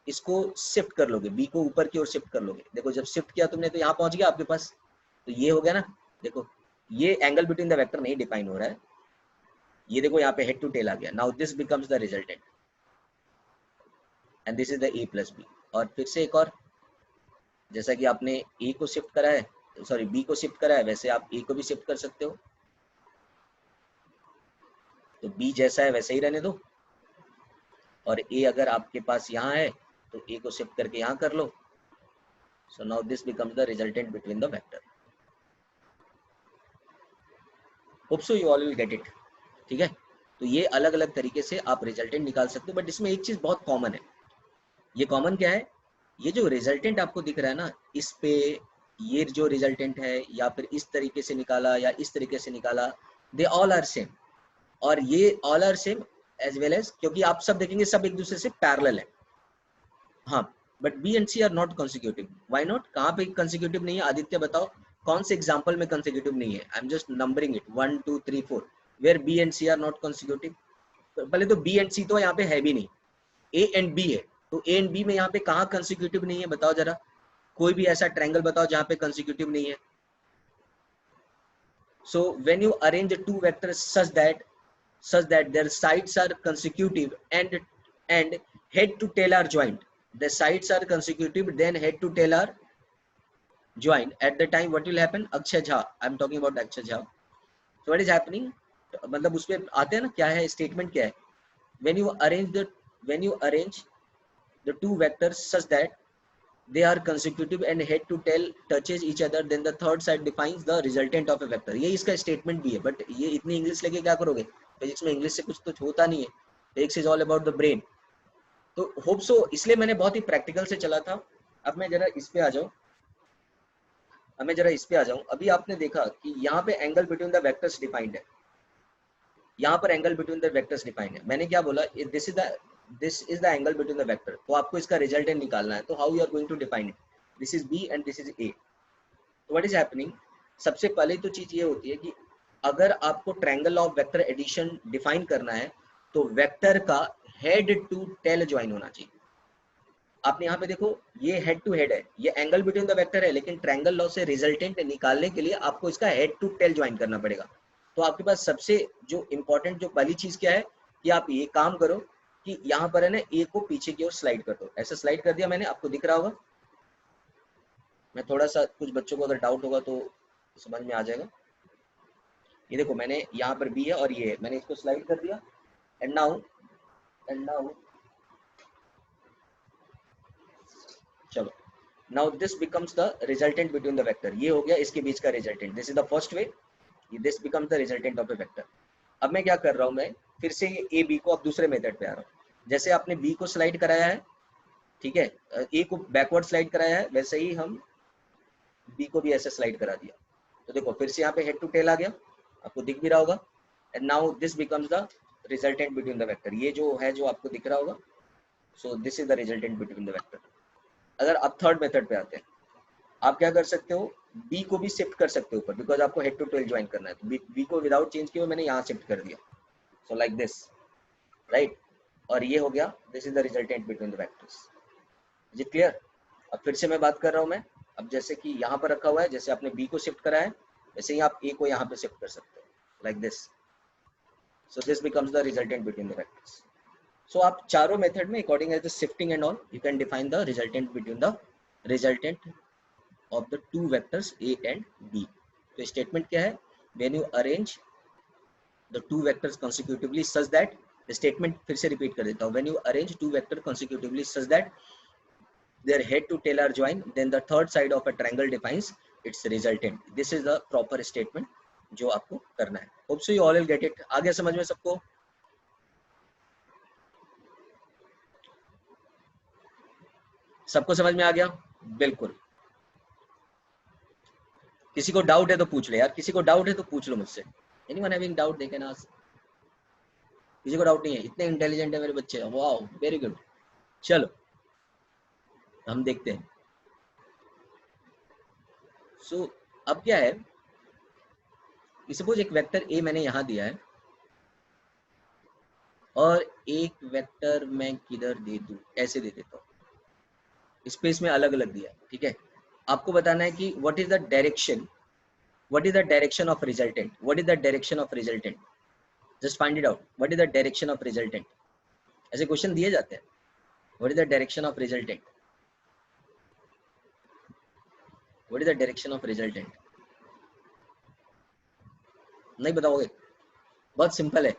[SPEAKER 1] इसको शिफ्ट कर लोगे, बी को ऊपर की ओर शिफ्ट कर लोगे। देखो जब शिफ्ट किया तुमने तो यहाँ पहुंच गया आपके पास, तो ये हो गया ना। देखो ये एंगल बिटवीन द वेक्टर नहीं डिफाइन हो रहा है, ये देखो यहाँ पे हेड टू टेल आ गया। Now this becomes the resultant and this is the A plus B. और फिर से एक और, जैसा कि आपने ए को शिफ्ट करा है, सॉरी बी को शिफ्ट करा है, वैसे आप ए को भी शिफ्ट कर सकते हो। तो बी जैसा है वैसे ही रहने दो, और ए अगर आपके पास यहाँ है तो ए को शिफ्ट करके यहाँ कर लो। So now this becomes the resultant between the vector. Hope so you all will get it. ठीक है, तो ये अलग अलग तरीके से आप रिजल्टेंट निकाल सकते हो, बट इसमें एक चीज बहुत कॉमन है। ये कॉमन क्या है, ये जो रिजल्टेंट आपको दिख रहा है ना, इस पे ये जो रिजल्टेंट है, या फिर इस तरीके से निकाला या इस तरीके से निकाला, दे ऑल आर सेम। और ये all are same as well as, क्योंकि आप सब देखेंगे सब एक दूसरे से पैरेलल है। हाँ, but B and C are not consecutive. Why not, कहाँ पे कंसेक्यूटिव नहीं है आदित्य बताओ, कौन से एग्जांपल में कंसेक्यूटिव नहीं है। I am just numbering it 1 2 3 4 where B and C are not consecutive. पहले तो बी एंड सी तो यहाँ पे है भी नहीं, ए एंड बी है। तो ए एंड बी में यहाँ पे कहाँ कंसेक्यूटिव नहीं है बताओ जरा, कोई भी ऐसा ट्रायंगल बताओ जहाँ पे कंसेक्यूटिव नहीं है। So when you arrange the two vectors such that their sides are consecutive and head to tail are joined, the sides are consecutive, then head to tail are joined, at the time what will happen, Akshay Jha, I am talking about Akshay Jha. So what is happening, मतलब उसमें आते हैं ना, क्या है स्टेटमेंट क्या है, when you arrange the two vectors such that they are consecutive and head to tail touches each other, then the third side defines the resultant of a vector. ये इसका स्टेटमेंट भी है, बट ये इतनी इंग्लिश लेके क्या करोगे, फिजिक्स में इंग्लिश से कुछ तो होता नहीं है, physics is all about the brain. तो होप सो, इसलिए मैंने बहुत ही प्रैक्टिकल से चला था। अब मैं जरा इस पे आ जाऊं, अभी आपने देखा कि यहाँ पे angle between the vectors defined है, यहाँ पर angle between the vectors define है। मैंने क्या बोला, this is the angle between the vector, तो आपको इसका रिजल्टेंट निकालना है। तो how you are going to define it, this is B and this is A. तो व्हाट इज हैपनिंग, सबसे पहले तो चीज ये होती है कि अगर आपको triangle of vector addition define करना है तो वेक्टर का हेड टू टेल ज्वाइन होना चाहिए। आपने यहाँ पे देखो ये हेड टू हेड है, ये एंगल बिटवीन द वेक्टर है, लेकिन ट्रायंगल लॉ से रिजल्टेंट निकालने के लिए आपको इसका हेड टू टेल ज्वाइन करना पड़ेगा। तो आपके पास सबसे जो इंपॉर्टेंट जो पहली चीज क्या है कि आप ये काम करो कि यहाँ पर है ना ए को पीछे की ओर स्लाइड कर दो। ऐसा स्लाइड कर दिया मैंने, आपको दिख रहा होगा। मैं थोड़ा सा कुछ बच्चों को अगर डाउट होगा तो समझ में आ जाएगा। ये देखो मैंने यहाँ पर बी है और ये है, मैंने इसको स्लाइड कर दिया। एंड नाउ चलो, now this becomes the resultant between the vector. ये हो गया इसके बीच का resultant, this is the first way, this becomes the resultant of A vector. अब मैं क्या कर रहा हूँ, मैं फिर से ये ए बी को अब दूसरे मेथड पे आ रहा हूँ। जैसे आपने बी को स्लाइड कराया है, ठीक है, ए को बैकवर्ड स्लाइड कराया है, वैसे ही हम बी को भी ऐसे स्लाइड करा दिया। तो देखो फिर से यहाँ पे हेड टू टेल आ गया, आपको दिख भी रहा होगा। And now this becomes the resultant between the vector, ये जो है जो आपको दिख रहा होगा। सो this is the resultant between the vector. अगर आप थर्ड मेथड पे आते हैं, आप क्या कर सकते हो, बी को भी शिफ्ट कर सकते हो ऊपर, बिकॉज आपको हेड टू टेल ज्वाइन करना है। तो बी को विदाउट चेंज किए मैंने यहाँ शिफ्ट कर दिया, सो लाइक दिस, राइट। और ये हो गया, this is the resultant between the vectors. Is it clear? अब फिर से मैं बात कर रहा हूँ मैं, अब जैसे कि यहाँ पर रखा हुआ है, जैसे आपने बी को शिफ्ट करा है वैसे ही आप ए को यहाँ पे शिफ्ट कर सकते हो, like this. So this becomes the resultant between the vectors. So आप चारों मेथड में according as the shifting and all you can define the resultant between the resultant of the two vectors a and b। तो स्टेटमेंट क्या है, when you arrange the two vectors consecutively such that, statement फिर से रिपीट कर देता हूँ, when you arrange two vectors consecutively such that their head to tail are joined, then the third side of a triangle defines its resultant। this is the proper statement जो आपको करना है। hope so you all will get it। आ गया समझ में सबको? सबको समझ में आ गया? बिल्कुल। किसी को डाउट है तो पूछ ले यार, किसी को डाउट है तो पूछ लो मुझसे। Anyone having doubt they can ask. किसी को डाउट नहीं है? इतने इंटेलिजेंट है मेरे बच्चे, वाओ वेरी गुड। चलो हम देखते हैं। सो अब क्या है, सपोज एक वेक्टर ए मैंने यहां दिया है और एक वेक्टर मैं किधर दे दूं, ऐसे दे देता हूँ, स्पेस में अलग अलग दिया, ठीक है। आपको बताना है कि what is the direction, what is the direction of resultant, what is the direction of resultant, just find it out, what is the direction of resultant. ऐसे क्वेश्चन दिए जाते हैं, what is the direction of resultant, what is the direction of resultant. नहीं बताओगे? बहुत सिंपल है,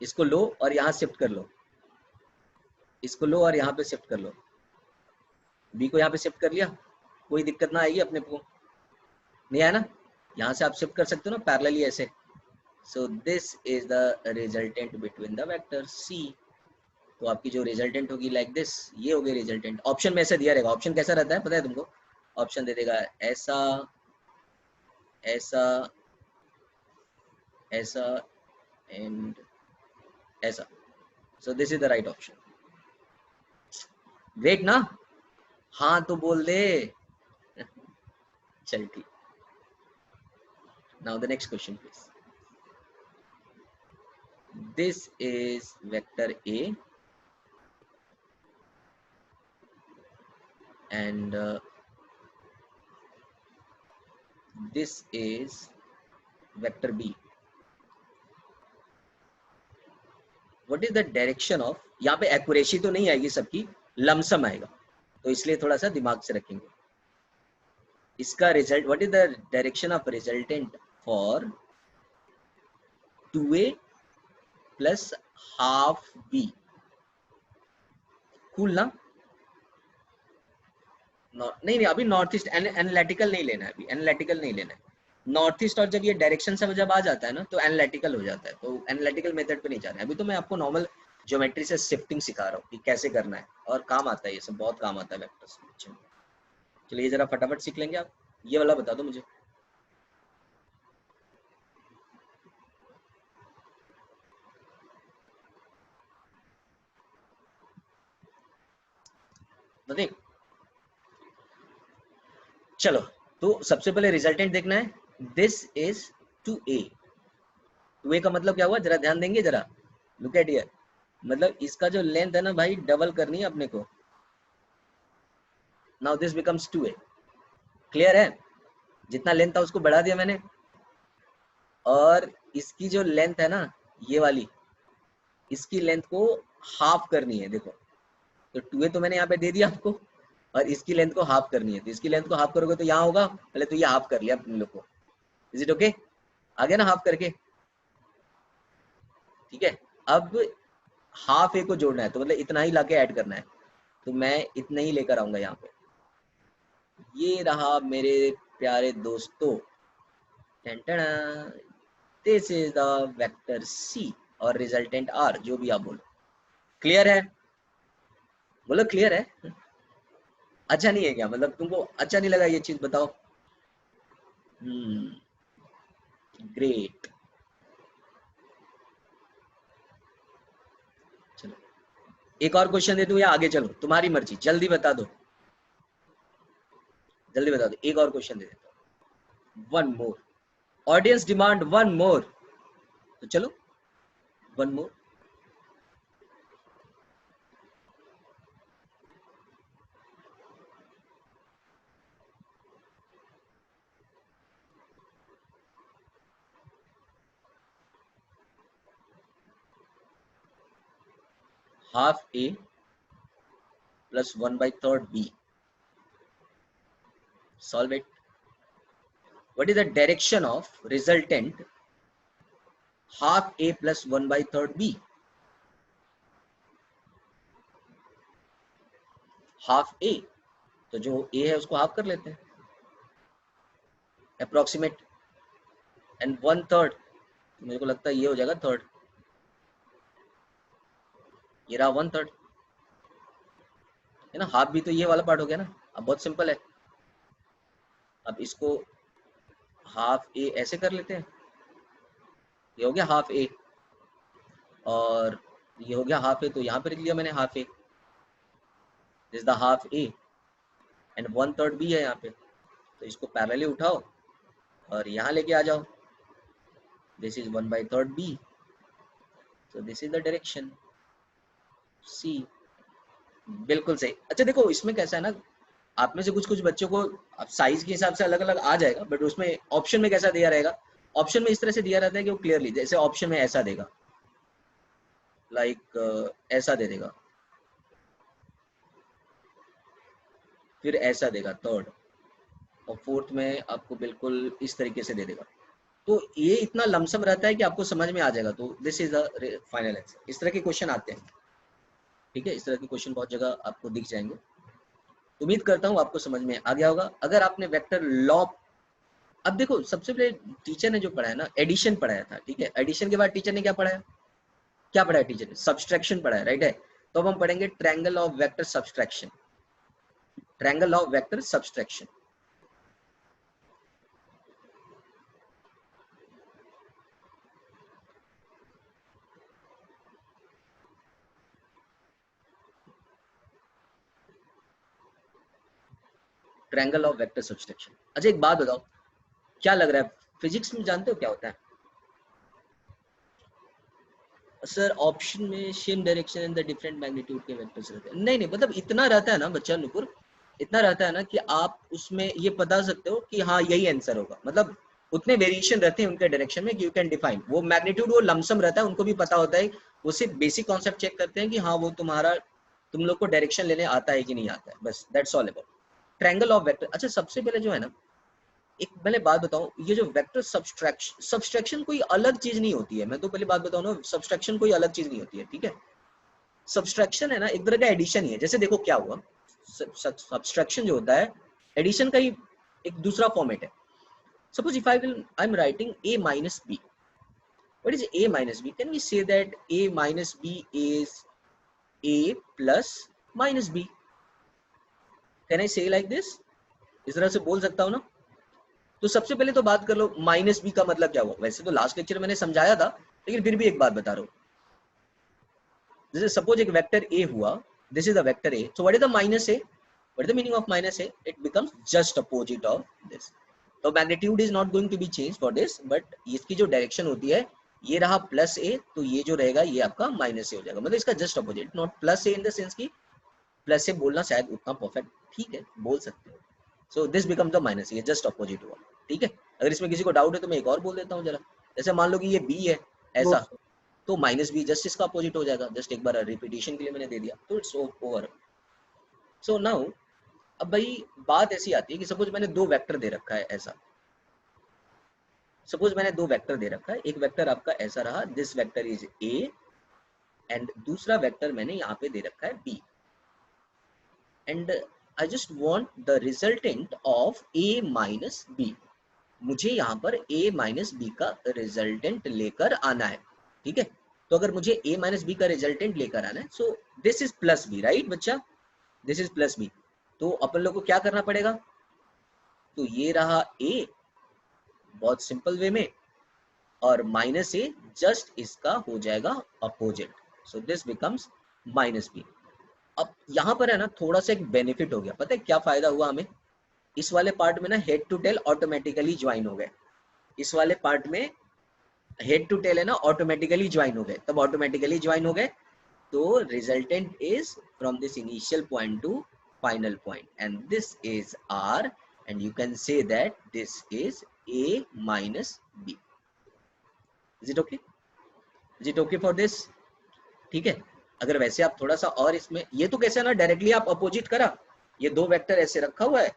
[SPEAKER 1] इसको लो और यहाँ शिफ्ट कर लो, इसको लो और यहाँ पे शिफ्ट कर लो, बी को यहाँ पे शिफ्ट कर लिया, कोई दिक्कत ना आएगी अपने को, नहीं आया ना? यहाँ से आप शिफ्ट कर सकते हो ना पैरेलली ऐसे। So this is the resultant between the vector C. तो आपकी जो रिजल्टेंट होगी लाइक दिस, ये होगी रिजल्टेंट। ऑप्शन में ऐसा दिया रहेगा, ऑप्शन कैसा रहता है पता है तुमको? ऑप्शन दे देगा ऐसा, ऐसा, ऐसा एंड ऐसा। सो this is the right option. Great ना? हाँ तो बोल दे। चल ठीक। Now the next question please. This is vector A and this is vector b। what is the direction of, यहाँ पे एक्यूरेसी तो नहीं आएगी सबकी, लमसम आएगा, तो इसलिए थोड़ा सा दिमाग से रखेंगे। इसका result, what is the direction of resultant for 2a plus half b। Cool ना? नहीं नहीं अभी नॉर्थ ईस्ट एनालिटिकल नहीं लेना है, अभी एनालिटिकल नहीं लेना है। नॉर्थ ईस्ट और जब ये डायरेक्शन से जब आ जाता है ना तो एनालिटिकल हो जाता है, तो एनालिटिकल मेथड पे नहीं जा रहे हैं अभी। तो मैं आपको नॉर्मल ज्योमेट्री से शिफ्टिंग सिखा रहा हूँ कि कैसे करना है, और काम आता है ये सब, बहुत काम आता है वेक्टर्स में। चलिए जरा फटाफट सीख लेंगे आप, ये वाला बता दो मुझे। नथिंग। चलो, तो सबसे पहले रिजल्टेंट देखना है। This is 2a। 2a का मतलब क्या हुआ, जरा ध्यान देंगे जरा, लुक एट हियर। मतलब इसका जो लेंथ है ना भाई, डबल करनी है अपने को। Now this becomes 2a। Clear है? जितना लेंथ था उसको बढ़ा दिया मैंने, और इसकी जो लेंथ है ना, ये वाली, इसकी लेंथ को हाफ करनी है। देखो, तो 2a तो मैंने यहाँ पे दे दिया आपको, और इसकी लेंथ को हाफ करनी है। तो इसकी लेंथ को हाफ करोगे तो यहाँ होगा, पहले तो ये हाफ कर लिया तुम लोग को। Is it okay? आ गया ना हाफ करके? ठीक है। अब हाफ ए को जोड़ना है, तो मतलब इतना ही लाके ऐड करना है। तो मैं इतना ही लेकर आऊंगा यहाँ पे। ये रहा मेरे प्यारे दोस्तों, this is the vector C और रिजल्टेंट आर, जो भी आप बोलो। क्लियर है? बोलो क्लियर है? अच्छा नहीं है क्या? मतलब तुमको अच्छा नहीं लगा ये चीज, बताओ। ग्रेट। चलो, एक और क्वेश्चन दे दूं या आगे चलो, तुम्हारी मर्जी, जल्दी बता दो, जल्दी बता दो। एक और क्वेश्चन दे देता हूं, one more. Audience demand one more, तो चलो one more. Half A plus 1/3 b. Solve it. What is the direction of resultant half a plus 1/3 b? Half ए, तो जो a है उसको हाफ कर लेते हैं, अप्रोक्सीमेट, एंड 1/3, मेरे को लगता है ये हो जाएगा थर्ड। ये रहा 1/3, है ना? हाफ भी तो ये वाला पार्ट हो गया ना। अब बहुत सिंपल है, अब इसको हाफ ए ऐसे कर लेते हैं। ये हो गया हाफ ए, और ये हो गया हाफ ए, तो यहाँ पे लिख लिया मैंने half A. This the half A and 1/3 B है यहाँ पे, तो इसको पैरेलली उठाओ और यहाँ लेके आ जाओ। This is 1/3 B, so this is the direction C। बिल्कुल सही। अच्छा देखो, इसमें कैसा है ना, आप में से कुछ कुछ बच्चों को अब साइज के हिसाब से अलग अलग आ जाएगा, बट उसमें ऑप्शन में कैसा दिया रहेगा, ऑप्शन में इस तरह से दिया रहता है कि वो क्लियरली, जैसे ऑप्शन में ऐसा देगा, लाइक ऐसा दे देगा, फिर ऐसा देगा थर्ड, और फोर्थ में आपको बिल्कुल इस तरीके से दे देगा। तो ये इतना लमसम रहता है कि आपको समझ में आ जाएगा। तो this is the final answer. इस तरह के क्वेश्चन आते हैं, ठीक है? इस तरह के क्वेश्चन बहुत जगह आपको दिख जाएंगे। उम्मीद करता हूँ आपको समझ में आ गया होगा। अगर आपने वेक्टर लॉ, अब देखो सबसे पहले टीचर ने जो पढ़ाया ना, एडिशन पढ़ाया था, ठीक है? एडिशन के बाद टीचर ने क्या पढ़ाया, क्या पढ़ाया टीचर ने? सब्सट्रैक्शन पढ़ाया, राइट है? तो अब हम पढ़ेंगे triangle of vector subtraction, triangle of vector subtraction. Triangle of vector subtraction. अच्छा एक बात बताओ, क्या लग रहा है, फिजिक्स में जानते हो क्या होता है? सर ऑप्शन में same direction and the different magnitude के वेक्टर्स रहते हैं। नहीं नहीं, मतलब इतना रहता है ना बच्चा नुपुर, इतना रहता है ना कि आप उसमें ये बता सकते हो कि हाँ यही आंसर होगा। मतलब उतने वेरिएशन रहते हैं उनके डायरेक्शन में कि यू कैन डिफाइन। वो मैग्नीट्यूड वो लमसम रहता है, उनको भी पता होता है। वो सिर्फ बेसिक कॉन्सेप्ट चेक करते हैं कि हाँ वो तुम्हारा, तुम लोग को डायरेक्शन लेने आता है कि नहीं आता है, बस that's all about triangle of vector. अच्छा सबसे पहले जो है ना, एक मैंने बात बताऊं, ये जो वेक्टर सब्सट्रैक्शन, सब्सट्रैक्शन कोई अलग चीज नहीं होती है। मैं तो पहले बात बताऊं ना, सब्सट्रैक्शन कोई अलग चीज नहीं होती है, ठीक है? सब्सट्रैक्शन है ना एक तरह का एडिशन ही है। जैसे देखो क्या हुआ, सब्सट्रैक्शन जो होता है, एडिशन का ही एक दूसरा फॉर्मेट है। Suppose if I am writing a minus b, what is a minus b? Can we say that a minus b is a plus minus b? Can I say like this? इस तरह से बोल सकता हूँ ना? तो सबसे पहले तो बात कर लो माइनस बी का मतलब क्या हुआ। वैसे तो लास्ट लेक्चर मैंने समझाया था, लेकिन फिर भी एक बात बता रहा हूँ। जैसे सपोज एक वेक्टर ए हुआ, this is the vector A, so what is the minus A? What is the meaning of minus a? It becomes just opposite of this. तो magnitude is not going to be changed for this, but इसकी जो डायरेक्शन होती है ये रहा प्लस ए, तो ये जो रहेगा ये आपका माइनस ए हो जाएगा, मतलब इसका just opposite, not plus A in the sense की प्लस ए बोलना शायद उतना परफेक्ट, ठीक है बोल सकते हो. So this becomes the minus, ये जस्ट अपोजिट हुआ. ठीक है, अगर इसमें किसी को डाउट है तो मैं एक और बोल देता हूँ जरा. जैसे मान लो कि ये बी है ऐसा, तो माइनस बी जस्ट इसका अपोजिट हो जाएगा. जस्ट एक बार रिपीटेशन के लिए मैंने दे दिया, तो इट्स ओवर. सो नाउ अब भाई बात ऐसी आती है कि सपोज मैंने दो वेक्टर दे रखा है ऐसा, सपोज मैंने दो वेक्टर दे रखा है, एक वेक्टर आपका ऐसा रहा, this vector is A, and दूसरा वेक्टर मैंने यहाँ पे दे रखा है B, and I just want the resultant of A minus B. मुझे यहाँ पर a माइनस बी का रिजल्टेंट लेकर आना है. ठीक है, तो अगर मुझे a माइनस बी का रिजल्टेंट लेकर आना है, so this is plus B, right बच्चा, दिस इज प्लस बी. तो अपन लोग को क्या करना पड़ेगा, तो ये रहा a बहुत सिंपल वे में, और माइनस ए जस्ट इसका हो जाएगा opposite, so this becomes minus B. अब यहाँ पर है ना थोड़ा सा एक बेनिफिट हो गया, पता है क्या फायदा हुआ हमें, इस वाले पार्ट में ना head to tail automatically join हो गए. इस वाले पार्ट में हेड टू टेल है ना ऑटोमेटिकली ज्वाइन हो गए, तब ऑटोमेटिकली ज्वाइन हो गए, तो resultant is from this initial point to final point, and this is R, and you can say that this is a minus B. Is it okay, is it okay for this. ठीक है, अगर वैसे आप थोड़ा सा और इसमें, ये तो कैसे ना डायरेक्टली आप अपोजिट करा, ये दो वेक्टर ऐसे रखा हुआ है,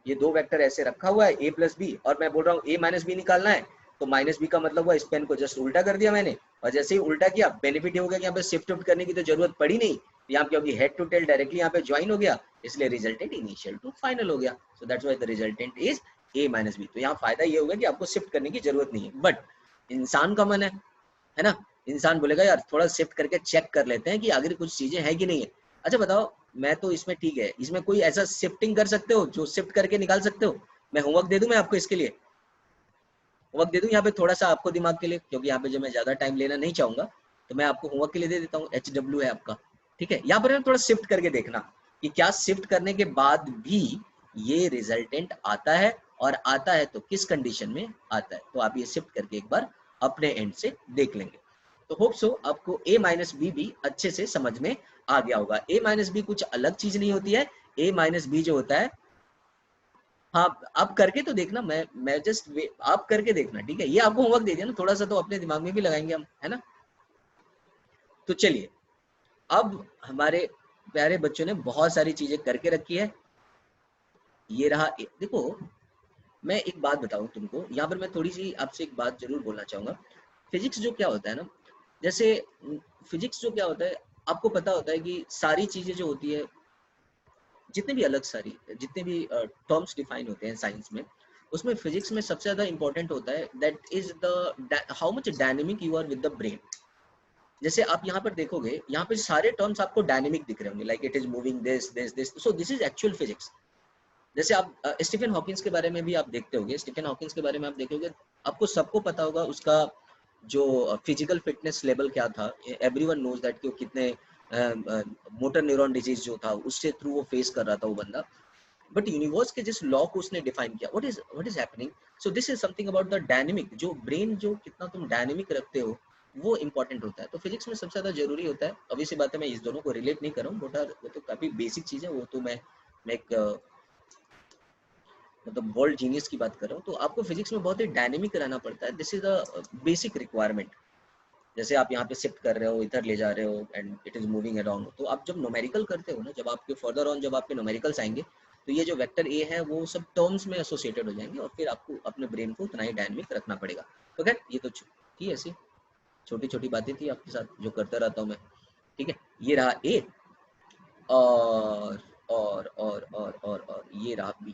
[SPEAKER 1] ये दो वेक्टर ऐसे रखा हुआ है a प्लस बी, और मैं बोल रहा हूँ a माइनस बी निकालना है, तो माइनस बी का मतलब हुआ इस पेन को जस्ट उल्टा कर दिया मैंने, और जैसे ही उल्टा किया बेनिफिट ये हो गया कि यहाँ पे शिफ्ट उफ्ट करने की तो जरूरत पड़ी नहीं, यहाँ क्योंकि हेड टू टेल डायरेक्टली यहाँ पे ज्वाइन हो गया, इसलिए रिजल्टेंट इनिशियल टू फाइनल हो गया. So that's why the resultant is a minus B. तो यहाँ फायदा ये होगा कि आपको शिफ्ट करने की जरूरत नहीं है, बट इंसान का मन है ना, इंसान बोलेगा यार थोड़ा शिफ्ट करके चेक कर लेते हैं कि आगे कुछ चीजें है कि नहीं है. अच्छा बताओ, मैं तो इसमें ठीक है, इसमें कोई ऐसा शिफ्टिंग कर सकते हो जो शिफ्ट करके निकाल सकते हो? मैं होमवर्क दे दूं मैं आपको, इसके लिए होमवर्क दे दूं यहाँ पे थोड़ा सा आपको दिमाग के लिए, क्योंकि यहाँ पे जो मैं ज्यादा टाइम लेना नहीं चाहूंगा, तो मैं आपको होमवर्क के लिए दे देता हूँ. HW है आपका, ठीक है, यहाँ पर थोड़ा शिफ्ट करके देखना कि क्या शिफ्ट करने के बाद भी ये रिजल्टेंट आता है, और आता है तो किस कंडीशन में आता है. तो आप ये शिफ्ट करके एक बार अपने एंड से देख लेंगे. तो होप सो आपको a माइनस बी भी अच्छे से समझ में आ गया होगा. a माइनस बी कुछ अलग चीज नहीं होती है, a माइनस बी जो होता है, हाँ आप करके तो देखना, मैं जस्ट आप करके देखना, ठीक है, ये आपको होमवर्क दे दिया ना, थोड़ा सा तो अपने दिमाग में भी लगाएंगे हम, है ना. तो चलिए, अब हमारे प्यारे बच्चों ने बहुत सारी चीजें करके रखी है. ये रहा देखो, मैं एक बात बताऊं तुमको, यहाँ पर मैं थोड़ी सी आपसे एक बात जरूर बोलना चाहूंगा. फिजिक्स जो क्या होता है ना, जैसे फिजिक्स जो क्या होता है, आपको पता होता है कि सारी चीजें जो होती है, जितने भी अलग सारी जितने भी टर्म्स डिफाइन होते हैं साइंस में, उसमें फिजिक्स में सबसे ज्यादा इंपॉर्टेंट होता है that is the how much dynamic you are with the brain. जैसे आप यहाँ पर देखोगे, यहाँ पे सारे टर्म्स आपको डायनेमिक दिख रहे होंगे, like it is moving this this this, so this is actual physics. जैसे आप स्टीफन हॉकिंस के बारे में भी आप देखते होंगे, स्टीफन हॉकिंस के बारे में आप देखोगे, आपको सबको पता होगा उसका जो फिजिकल फिटनेस लेवल क्या था. एवरीवन नोज दैट कि वो कितने मोटर न्यूरॉन डिजीज जो था उससे थ्रू वो फेस कर रहा था वो बंदा. बट यूनिवर्स के जिस लॉ को उसने डिफाइन किया, what is happening, so this is something about the dynamic, जो ब्रेन जो कितना तुम डायनेमिक रखते हो वो इंपॉर्टेंट होता है. तो फिजिक्स में सबसे ज्यादा जरूरी होता है. अभी से बात है, मैं इस दोनों को रिलेट नहीं कर रहा हूँ, वो तो काफी बेसिक चीज है, वो तो मैं एक मतलब वर्ल्ड जीनियस की बात कर रहा हूँ. तो आपको फिजिक्स में बहुत ही डायनेमिक रहना पड़ता है, this is a basic requirement. जैसे आप यहाँ पे शिफ्ट कर रहे हो, इधर ले जा रहे हो, and it is moving around, तो आप जब न्यूमेरिकल करते हो ना, जब आपके फर्दर ऑन जब आपके न्यूमेरिकल्स आएंगे, तो ये जो वेक्टर ए है वो सब टर्म्स में एसोसिएटेड हो जाएंगे, और फिर आपको अपने ब्रेन को उतना ही डायनेमिक रखना पड़ेगा. तो खैर ये तो थी ऐसी छोटी छोटी बातें थी आपके साथ जो करता रहता हूँ मैं. ठीक है, ये रहा ए, और ये रहा B.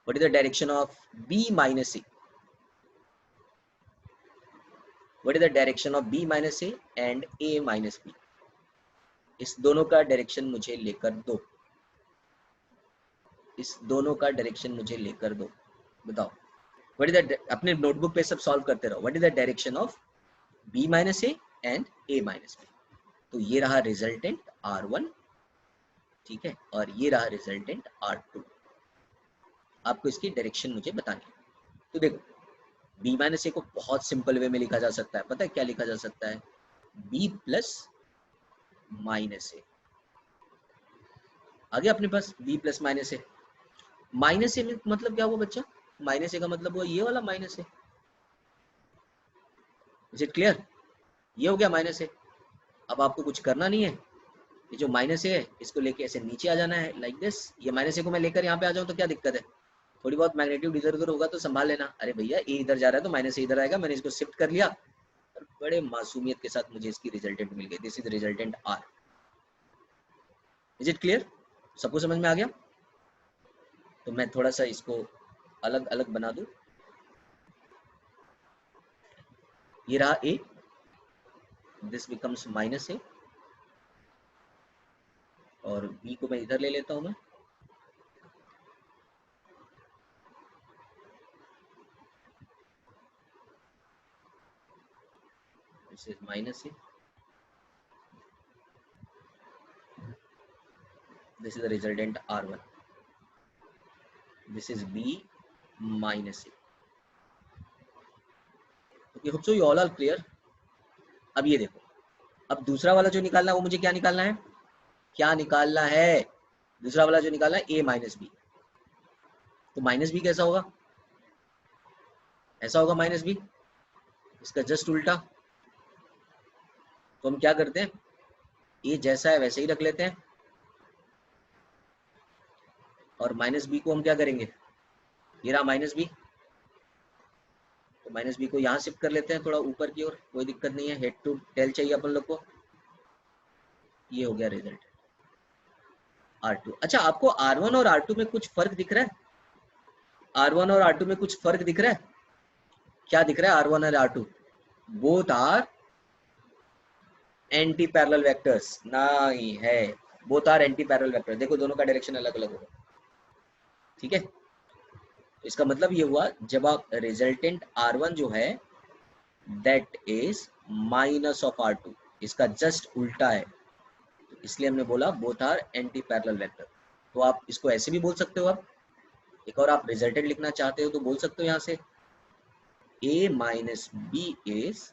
[SPEAKER 1] What is the direction of B minus A, what is the direction of B minus A and A minus B. इस दोनों का डायरेक्शन मुझे लेकर दो, इस दोनों का डायरेक्शन मुझे लेकर दो. बताओ व्हाट इज द, अपने नोटबुक पे सब सॉल्व करते रहो. What is the direction of B minus A and A minus B. तो ये रहा रिजल्टेंट R1, ठीक है, और ये रहा रिजल्टेंट R2। आपको इसकी डायरेक्शन मुझे बतानी है। तो देखो b माइनस ए को बहुत सिंपल वे में लिखा जा सकता है, पता है क्या लिखा जा सकता है? b प्लस माइनस ए। आगे अपने पास b प्लस माइनस ए। माइनस ए में मतलब क्या हुआ बच्चा? माइनस ए का मतलब हुआ ये वाला minus A. Is it clear? ये हो गया माइनस ए। अब आपको कुछ करना नहीं है, ये जो माइनस ए है इसको लेके ऐसे नीचे आ जाना है लाइक दिस। ये माइनस ए को मैं लेकर यहाँ पे आ जाऊँ तो क्या दिक्कत है? थोड़ी बहुत मैग्नीट्यूड इधर उधर होगा तो संभाल लेना। अरे भैया ए इधर जा रहा है तो माइनस ए इधर आएगा, मैंने इसको शिफ्ट कर लिया और बड़े मासूमियत के साथ मुझे इसकी रिजल्टेंट मिल गई। This is resultant R. Is it clear? सबको समझ में आ गया? तो मैं थोड़ा सा इसको अलग अलग बना दूं। ये रहा ए, दिस बिकम्स माइनस ए, और बी को मैं इधर ले लेता हूं मैं। This is minus A, this is the resultant R1, this is B minus A. Okay, hope so you all are clear. अब ये देखो, अब दूसरा वाला जो निकालना है वो मुझे क्या निकालना है? क्या निकालना है? दूसरा वाला जो निकालना है A माइनस बी। तो माइनस बी कैसा होगा? ऐसा होगा माइनस बी, इसका जस्ट उल्टा। तो हम क्या करते हैं, A जैसा है वैसे ही रख लेते हैं, और माइनस बी को हम क्या करेंगे, ये रहा माइनस बी, तो माइनस बी को यहाँ शिफ्ट कर लेते हैं थोड़ा ऊपर की ओर, कोई दिक्कत नहीं है। हेड टू टेल चाहिए अपन लोग को। ये हो गया रिजल्ट R2। अच्छा, आपको R1 और R2 में कुछ फर्क दिख रहा है? R1 और R2 में कुछ फर्क दिख रहा है? क्या दिख रहा है R1 और R2? Both are anti parallel vectors. नहीं है, both are anti parallel vector. देखो दोनों का डायरेक्शन अलग अलग होगा, ठीक है। तो इसका मतलब ये हुआ जब आप रिजल्टेंट R1 जो है that is minus of R2, इसका जस्ट उल्टा है, तो इसलिए हमने बोला both are anti parallel vector. तो आप इसको ऐसे भी बोल सकते हो। आप एक और आप रिजल्टेंट लिखना चाहते हो तो बोल सकते हो यहाँ से A minus B is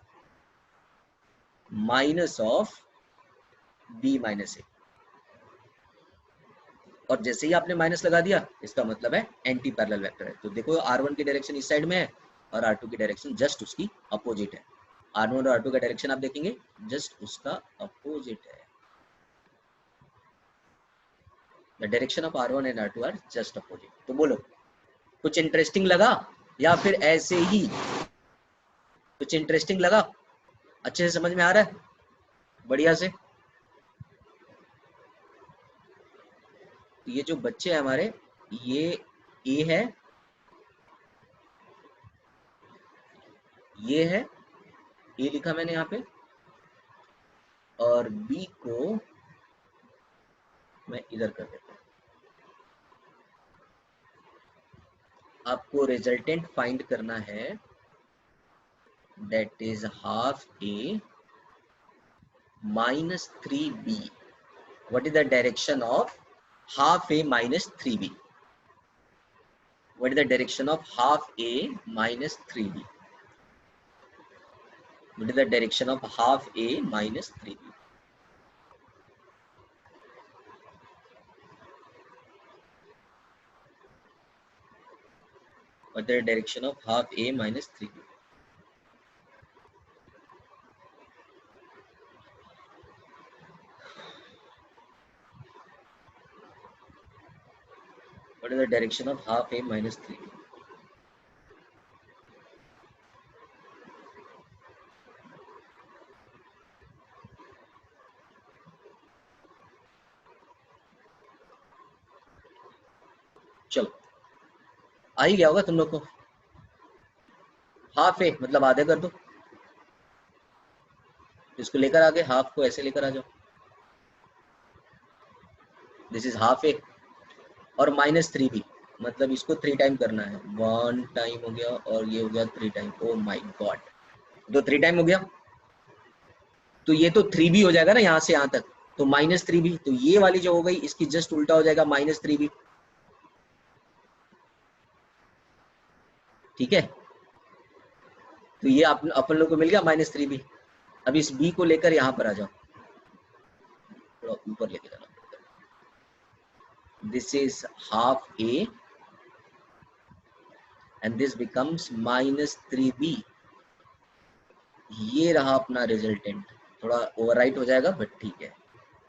[SPEAKER 1] minus of B minus A, और जैसे ही आपने माइनस लगा दिया इसका मतलब है एंटी पैरेलल वेक्टर है। तो देखो R1 की डायरेक्शन इस साइड में है और R2 की डायरेक्शन जस्ट उसकी अपोजिट है। R1 और R2 का डायरेक्शन आप देखेंगे जस्ट उसका अपोजिट है। The direction of R1 and R2 are just opposite. तो बोलो कुछ इंटरेस्टिंग लगा या फिर ऐसे ही? कुछ इंटरेस्टिंग लगा? अच्छे से समझ में आ रहा है? बढ़िया से। ये जो बच्चे हैं हमारे, ये ए है, ये है ए लिखा मैंने यहाँ पे, और बी को मैं इधर कर देता हूँ। आपको रिजल्टेंट फाइंड करना है, that is half A minus 3b। What is the direction of half a minus 3b? What is the direction of half a minus 3b? What is the direction of half a minus 3b? What is the direction of half a minus 3b? What is the direction of half a minus 3b? चलो आ ही गया होगा तुम लोग को। हाफ ए मतलब आधे कर दो, इसको लेकर आगे, हाफ को ऐसे लेकर आ जाओ। दिस इज हाफ ए, और माइनस 3b मतलब इसको 3 टाइम करना है। 1 टाइम हो गया और ये हो गया 3 टाइम। ओ माय गॉड, तो 3 टाइम हो गया, तो ये तो 3b हो जाएगा ना यहाँ से यहाँ तक, तो तो -3b, तो ये वाली जो हो गई इसकी जस्ट उल्टा हो जाएगा -3b, ठीक है। तो ये अपन लोग को मिल गया -3b। अब इस b को लेकर यहाँ पर आ जाओ, थोड़ा ऊपर लेके जाना पड़ेगा। This is half a and this becomes -3b। ये रहा अपना रिजल्टेंट, थोड़ा ओवरराइट हो जाएगा बट ठीक है।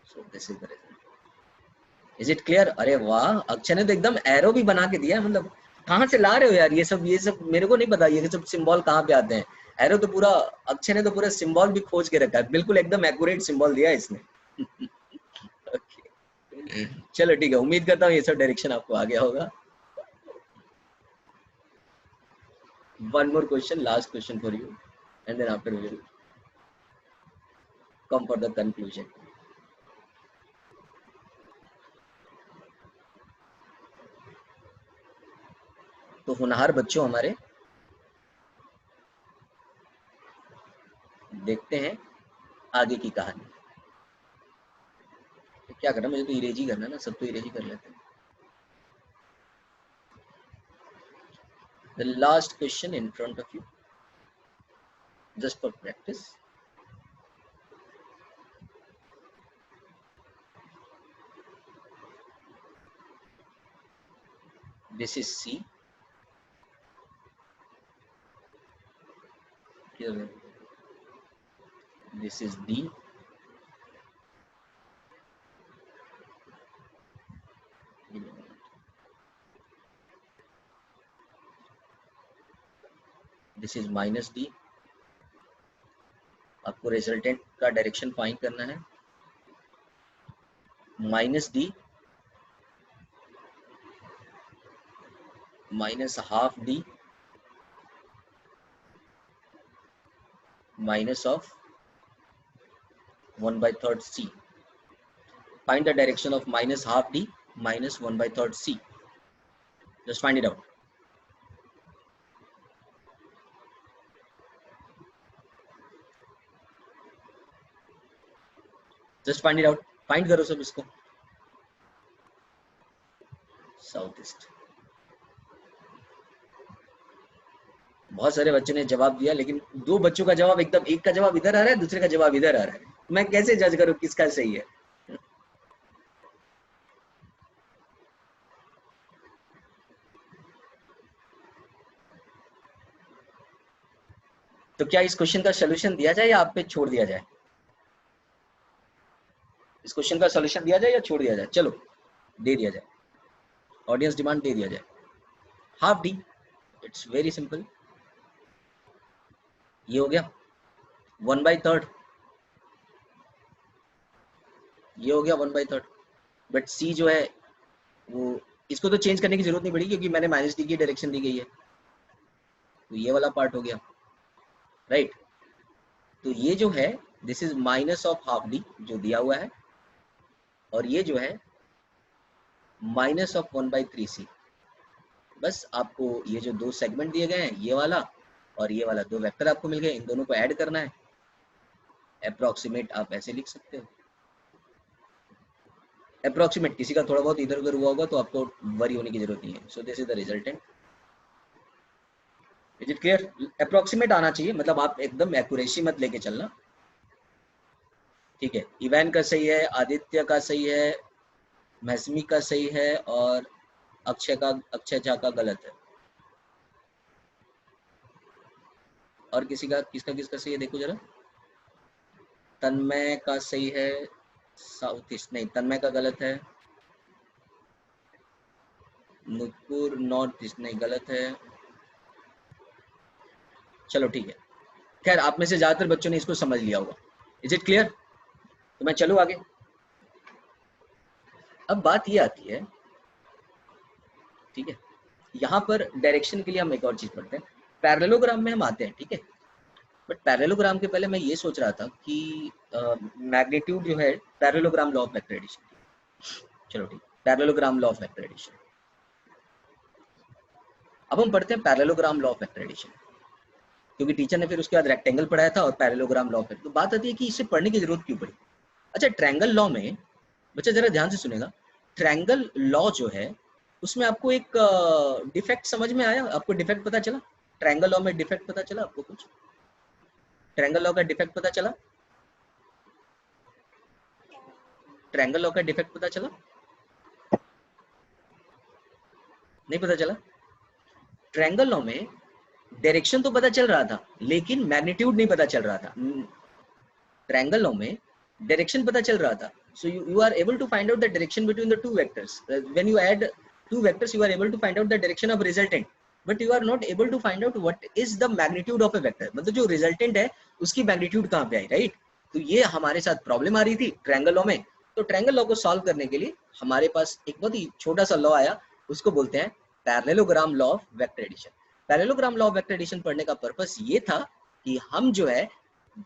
[SPEAKER 1] So this is the result. Is it clear? अरे वाह, अक्षय ने तो एकदम एरो भी बना के दिया है। मतलब कहाँ से ला रहे हो यार ये सब मेरे को नहीं पता ये सब सिंबल कहाँ पे आते हैं। एरो तो पूरा, अक्षय ने तो पूरा सिंबल भी खोज के रखा है, बिल्कुल एकदम एक्यूरेट सिंबल दिया है इसने। okay. चलो ठीक है, उम्मीद करता हूँ ये सब डायरेक्शन आपको आ गया होगा। One more question, last question for you, and then after we will come for the conclusion. तो होनहार बच्चों हमारे, देखते हैं आगे की कहानी। तो क्या करना, मुझे तो इरेज ही करना है ना, सब तो इरेज ही कर लेते हैं। The last question in front of you, just for practice. This is C. Here, this is D. This is -D. आपको रिजल्टेंट का डायरेक्शन फाइंड करना है। -D -12D minus of 1/3 C. Find the direction of -12D minus 1/3 C. Just find it out. Just find it out. Find करो सब इसको। South east. बहुत सारे बच्चों ने जवाब दिया, लेकिन दो बच्चों का जवाब एकदम, एक का जवाब इधर आ रहा है, दूसरे का जवाब इधर आ रहा है। मैं कैसे जज करूं किसका सही है? तो क्या इस क्वेश्चन का सॉल्यूशन दिया जाए या आप पे छोड़ दिया जाए? इस क्वेश्चन का सॉल्यूशन दिया जाए या छोड़ दिया जाए? चलो दे दिया जाए, ऑडियंस डिमांड दे दिया जाए। Half D, it's very simple. ये हो गया 1/3, ये हो गया 1/3। बट सी जो है वो, इसको तो चेंज करने की जरूरत नहीं पड़ी क्योंकि मैंने -D की डायरेक्शन दी गई है, तो ये वाला पार्ट हो गया, राइट। तो ये जो है दिस इज -12D जो दिया हुआ है, और ये जो है -1/3C। बस आपको ये जो दो सेगमेंट दिए गए हैं, ये वाला और ये वाला, दो वेक्टर आपको मिल गए, इन दोनों को ऐड करना है। अप्रोक्सीमेट आप ऐसे लिख सकते हो। अप्रोक्सीमेट, किसी का थोड़ा बहुत इधर उधर हुआ होगा तो आपको वरी होने की जरूरत नहीं है। So this is the resultant. Is it clear? Approximate आना चाहिए, मतलब आप एकदम एक्यूरेसी मत लेके चलना, ठीक है। इवैन का सही है, आदित्य का सही है, महसमी का सही है, और अक्षय झा का गलत है। और किसका सही है देखो जरा। तन्मय का सही है, साउथ ईस्ट नहीं, तन्मय का गलत है। नुपुर नॉर्थ ईस्ट नहीं, गलत है। चलो ठीक है, खैर आप में से ज्यादातर बच्चों ने इसको समझ लिया होगा। Is it clear? तो मैं चलूं आगे। अब बात ये आती है, ठीक है, यहाँ पर डायरेक्शन के लिए हम एक और चीज पढ़ते हैं। पैरेललोग्राम में हम आते हैं, ठीक है, बट पैरेललोग्राम के पहले मैं ये सोच रहा था कि मैग्नीट्यूड जो है, parallelogram law of vector addition. चलो ठीक, parallelogram law of vector addition. अब हम पढ़ते हैं parallelogram law of vector addition, क्योंकि टीचर ने फिर उसके बाद रेक्टेंगल पढ़ाया था और पैरेललोग्राम लॉ ऑफ वेक्टर। तो बात आती है कि इसे पढ़ने की जरूरत क्यों पड़ी। अच्छा ट्रायंगल लॉ में बच्चा जरा ध्यान से सुनेगा, ट्रायंगल लॉ जो है उसमें आपको एक डिफेक्ट समझ में आया? आपको डिफेक्ट पता चला? ट्रायंगल लॉ में डिफेक्ट पता चला आपको? कुछ ट्रायंगल लॉ का डिफेक्ट पता चला? ट्रायंगल लॉ का डिफेक्ट पता चला? नहीं पता चला? ट्रायंगल लॉ में डायरेक्शन तो पता चल रहा था लेकिन मैग्नीट्यूड नहीं पता चल रहा था। ट्रायंगल लॉ में डायरेक्शन पता चल रहा था, so you are able to find out the direction between the two vectors. When you add two vectors you are able to find out the direction of resultant, but you are not able to find out what is the magnitude of a vector. मतलब जो resultant है उसकी मैग्नीट्यूड कहाँ पे आई, राइट? तो ये हमारे साथ प्रॉब्लम आ रही थी ट्रायंगल लॉ में। तो ट्रायंगल लॉ को सॉल्व करने के लिए हमारे पास एक बहुत ही छोटा सा लॉ आया, उसको बोलते हैं parallelogram law of vector addition. Parallelogram law of vector addition पढ़ने का पर्पस ये था कि हम जो है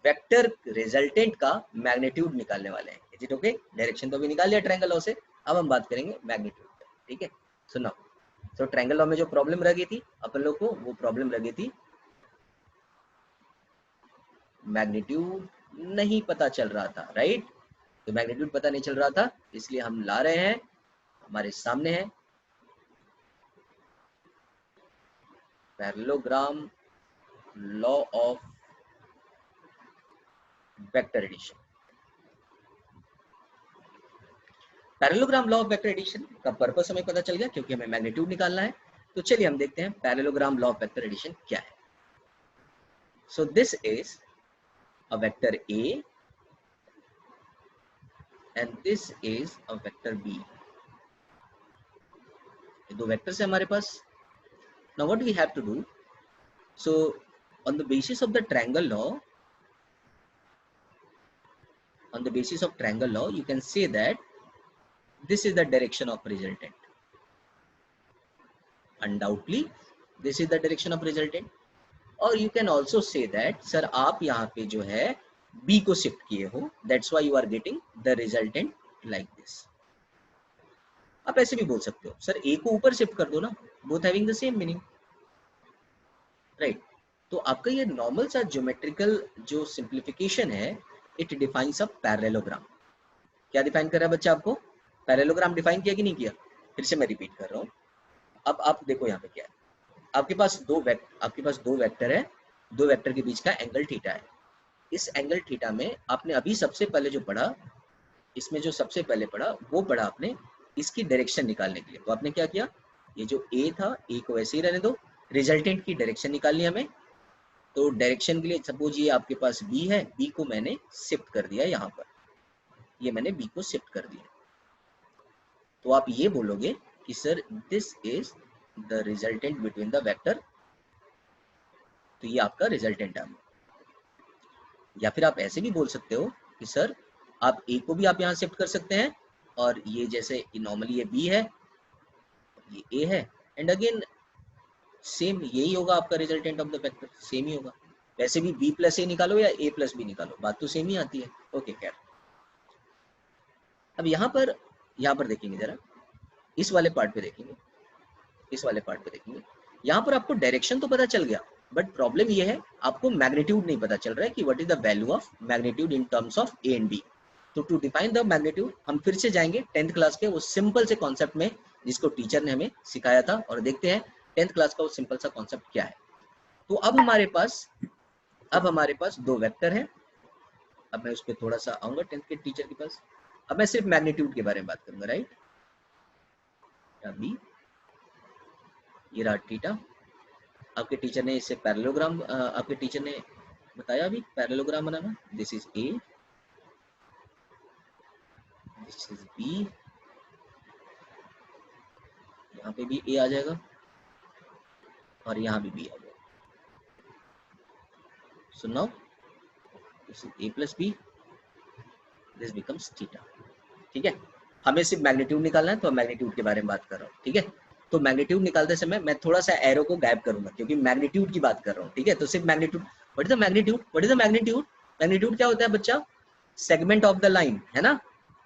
[SPEAKER 1] वेक्टर रिजल्टेंट का मैग्नीट्यूड निकालने वाले हैं। Is it okay? डायरेक्शन तो भी निकाल लिया ट्रायंगल लॉ से, अब हम बात करेंगे मैग्नीट्यूड पे, ठीक है? सुनो, तो ट्रायंगल लॉ में जो प्रॉब्लम लगी थी अपन लोग को, वो प्रॉब्लम लगी थी मैग्नीट्यूड नहीं पता चल रहा था, राइट? तो मैग्नीट्यूड पता नहीं चल रहा था, इसलिए हम ला रहे हैं, हमारे सामने है parallelogram law of vector addition. Parallelogram law of vector addition का पर्पस हमें पता चल गया क्योंकि हमें मैग्नीट्यूड निकालना है। तो चलिए हम देखते हैं parallelogram law of vector addition क्या है। So this is a vector A and this is a vector B. ये दो वेक्टर्स है हमारे पास। Now what we have to do, so on the basis of the triangle law, on the basis of triangle law you can say that this is the direction of resultant. Undoubtedly this is the direction of resultant. or you can also say that sir आप यहाँ पे जो है b को शिफ्ट किए हो, that's why you are getting the resultant like this. आप ऐसे भी बोल सकते हो सर a को ऊपर शिफ्ट कर दो ना, both having the same meaning, right? तो आपका ये नॉर्मल सा ज्योमेट्रिकल जो सिंप्लीफिकेशन है, इट डिफाइंस अ पैरेललोग्राम। क्या डिफाइन कर रहा है बच्चा आपको? पैरेललोग्राम डिफाइन किया कि नहीं किया? फिर से मैं रिपीट कर रहा हूँ। अब आप देखो यहाँ पे क्या है, आपके पास दो वेक्टर है, दो वेक्टर के बीच का एंगल थीटा है। इस एंगल थीटा में आपने अभी सबसे पहले जो पढ़ा, इसमें जो सबसे पहले पढ़ा वो पढ़ा आपने इसकी डायरेक्शन निकालने के लिए। तो आपने क्या किया, ये जो ए था, ए को ऐसे ही रहने दो, रिजल्टेंट की डायरेक्शन निकालनी हमें। तो डायरेक्शन के लिए सपोज ये आपके पास बी है, बी को मैंने शिफ्ट कर दिया यहाँ पर, ये मैंने बी को शिफ्ट कर दिया। तो आप ये बोलोगे कि sir this is the resultant between the vector, तो ये आपका रिजल्टेंट है। या फिर आप ऐसे भी बोल सकते हो कि सर आप ए को भी आप यहाँ शिफ्ट कर सकते हैं, और ये जैसे नॉर्मली ये बी है, ये ए है, एंड अगेन सेम यही होगा आपका resultant of the vector, same ही होगा। वैसे भी b प्लस ए निकालो या a प्लस बी निकालो, बात तो सेम ही आती है। ओके खैर, अब यहाँ पर देखेंगे जरा, इस वाले पार्ट पे देखेंगे, यहाँ पर आपको डायरेक्शन तो पता चल गया, बट प्रॉब्लम ये है आपको मैग्नीट्यूड नहीं पता चल रहा है कि what is the value of magnitude in terms of A and B. तो टू डिफाइन द मैग्नीट्यूड हम फिर से जाएंगे 10th क्लास के वो सिंपल से कॉन्सेप्ट में जिसको टीचर ने हमें सिखाया था, और देखते हैं 10th क्लास का वो सिंपल सा कॉन्सेप्ट क्या है। तो अब हमारे पास दो वेक्टर हैं। अब मैं उस पर थोड़ा सा आऊंगा 10th के टीचर के पास। अब मैं सिर्फ मैग्नीट्यूड के बारे में बात करूंगा, राइट? अभी ये रहा थीटा, आपके टीचर ने इससे पैरेललोग्राम आपके टीचर ने बताया अभी पैरेललोग्राम बनाना। This is A, this is B, यहाँ पे भी ए आ जाएगा और यहाँ भी बी आ जाएगा। So now this is A plus B, this becomes theta. ठीक है, हमें सिर्फ मैग्नीट्यूड निकालना है, तो मैग्नीट्यूड के बारे में बात कर रहा हूँ। ठीक है, तो मैग्नीट्यूड निकालते समय मैं थोड़ा सा एरो को गायब करूंगा क्योंकि मैग्नीट्यूड की बात कर रहा हूँ। ठीक है, तो सिर्फ magnitude, what is the magnitude? Magnitude क्या होता है बच्चा? सेगमेंट ऑफ द लाइन, है ना?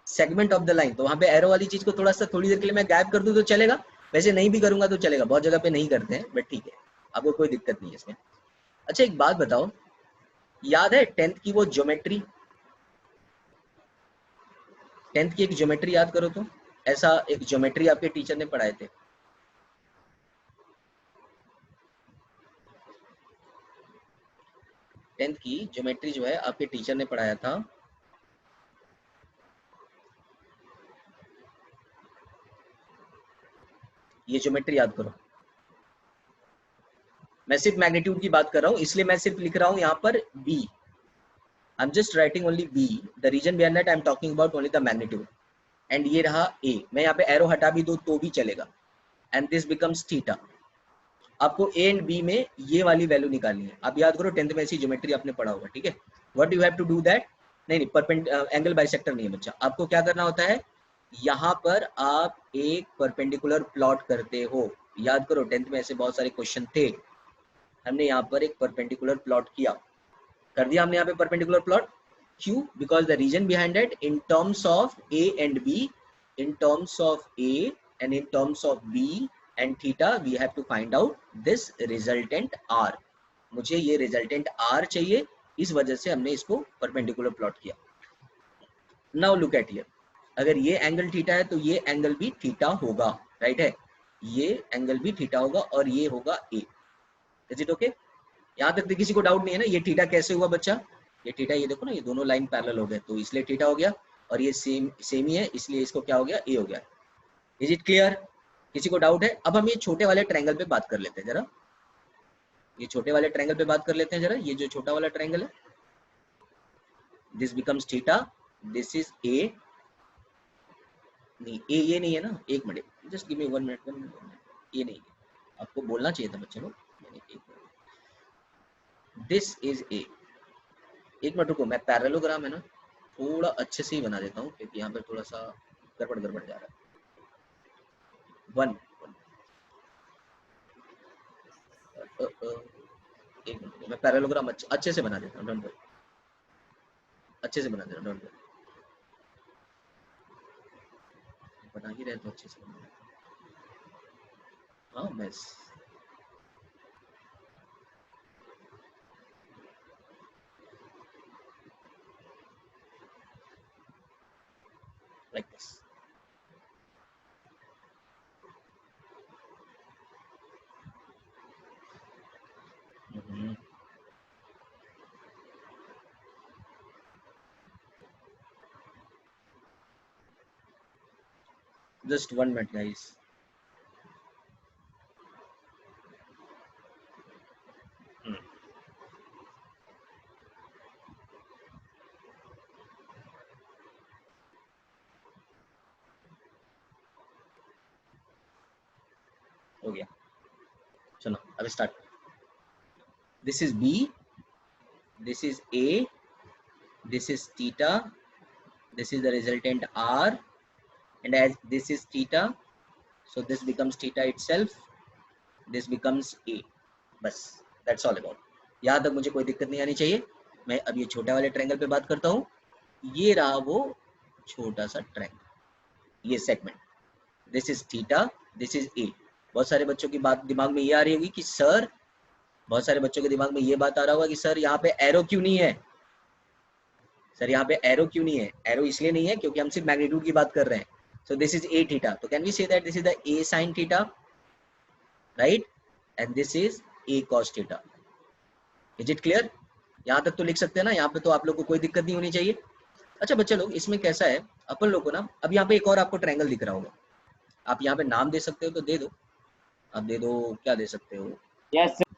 [SPEAKER 1] Segment of the line. तो वहां पे एरो वाली चीज को थोड़ी देर के लिए मैं गायब कर दूं तो चलेगा, वैसे नहीं भी करूंगा तो चलेगा, बहुत जगह पे नहीं करते हैं, बट ठीक है, आपको कोई दिक्कत नहीं है इसमें। अच्छा एक बात बताओ, याद है 10th की वो ज्योमेट्री, 10th की एक ज्योमेट्री याद करो तो, ऐसा एक ज्योमेट्री आपके टीचर ने पढ़ाए थे। टेंथ की ज्योमेट्री जो है आपके टीचर ने पढ़ाया था, ये ज्योमेट्री याद करो। मैं सिर्फ मैग्नीट्यूड की बात कर रहा हूँ, इसलिए मैं सिर्फ लिख रहा हूँ यहाँ पर b. I'm just writing only b. The reason behind that I'm talking about only the magnitude. And ये रहा a. मैं यहाँ पे एरो हटा भी दूँ तो भी चलेगा। And this becomes theta. आपको a and b में ये वाली वैल्यू निकालनी है। आप याद करो 10th में ऐसी ज्योमेट्री आपने पढ़ा होगा, ठीक है। What you have to do that? नहीं, एंगल बाइसेक्टर नहीं है बच्चा। आपको क्या करना होता है, यहाँ पर आप एक परपेंडिकुलर प्लॉट करते हो। याद करो 10th में ऐसे बहुत सारे क्वेश्चन थे, हमने यहाँ पर एक परपेंडिकुलर प्लॉट किया, कर दिया हमने यहाँ पे परपेंडिकुलर प्लॉट। क्यों? Because the reason behind it, in terms of a and b, in terms of a and in terms of b and theta, we have to find out this resultant r. मुझे ये रिजल्टेंट r चाहिए, इस वजह से हमने इसको परपेंडिकुलर प्लॉट किया। नाउ लुक एट हियर, अगर ये एंगल थीटा है तो ये एंगल भी थीटा होगा, राइट है, ये एंगल भी थीटा होगा और ये होगा a. Is it okay? यहाँ तक तो किसी को डाउट नहीं है ना? ये थीटा कैसे हुआ बच्चा? ये थीटा, ये देखो ना, ये दोनों लाइन पैरेलल हो गए तो इसलिए थीटा हो गया, और ये सेम ही है इसलिए इसको क्या हो गया, ए हो गया। Is it clear? किसी को डाउट है? अब हम ये छोटे वाले ट्रायंगल पे बात कर लेते हैं जरा, ये छोटे वाले ट्रायंगल पे बात कर लेते हैं जरा। ये जो छोटा वाला ट्रायंगल है, this becomes theta, this is ए। नहीं, ए ये नहीं है ना, एक minute, just give me 1 minute, 1 minute, ये नहीं है, आपको बोलना चाहिए था बच्चे लोग। दिस इज ए। एक मिनट रुको, मैं पैरेललोग्राम है ना थोड़ा अच्छे से ही बना देता हूँ, क्योंकि यहाँ पे थोड़ा सा गड़बड़ गड़बड़ जा रहा है। 1 एक मिनट, मैं पैरेललोग्राम अच्छे से बना देता हूँ, डोंट वरी, अच्छे से बना देता हूँ, डोंट वरी, बना ही रहे तो अच्छे से बना। हाँ बस, like this. Just 1 minute guys. हो गया, चलो अब start. This is B, this is A, this is theta, this is the resultant r, and as this is theta, so this becomes theta itself, this becomes a. बस, that's all about. यहाँ तक मुझे कोई दिक्कत नहीं आनी चाहिए। मैं अब ये छोटे वाले ट्रायंगल पे बात करता हूँ। ये रहा वो छोटा सा ट्रायंगल, ये segment, this is theta, this is ए। बहुत सारे बच्चों की बात दिमाग में ये आ रही होगी कि सर, बहुत सारे बच्चों के दिमाग में ये बात आ रहा होगा कि सर यहाँ पे एरो क्यों नहीं है, सर यहाँ पे एरो क्यों नहीं है? एरो इसलिए नहीं है क्योंकि हम सिर्फ मैग्नीट्यूड की बात कर रहे हैं। So this is A theta, तो can we say that this is the A sine theta, right, and this is A cos theta. Is it clear? यहाँ तक तो लिख सकते हैं ना, यहाँ पे तो आप लोग को कोई दिक्कत नहीं होनी चाहिए। अच्छा बच्चे लोग, इसमें कैसा है, अपन लोग को ना, अब यहाँ पे एक और आपको ट्रायंगल दिख रहा होगा, आप यहाँ पे नाम दे सकते हो तो दे दो, आप दे दो, क्या दे सकते हो?
[SPEAKER 2] Yes sir.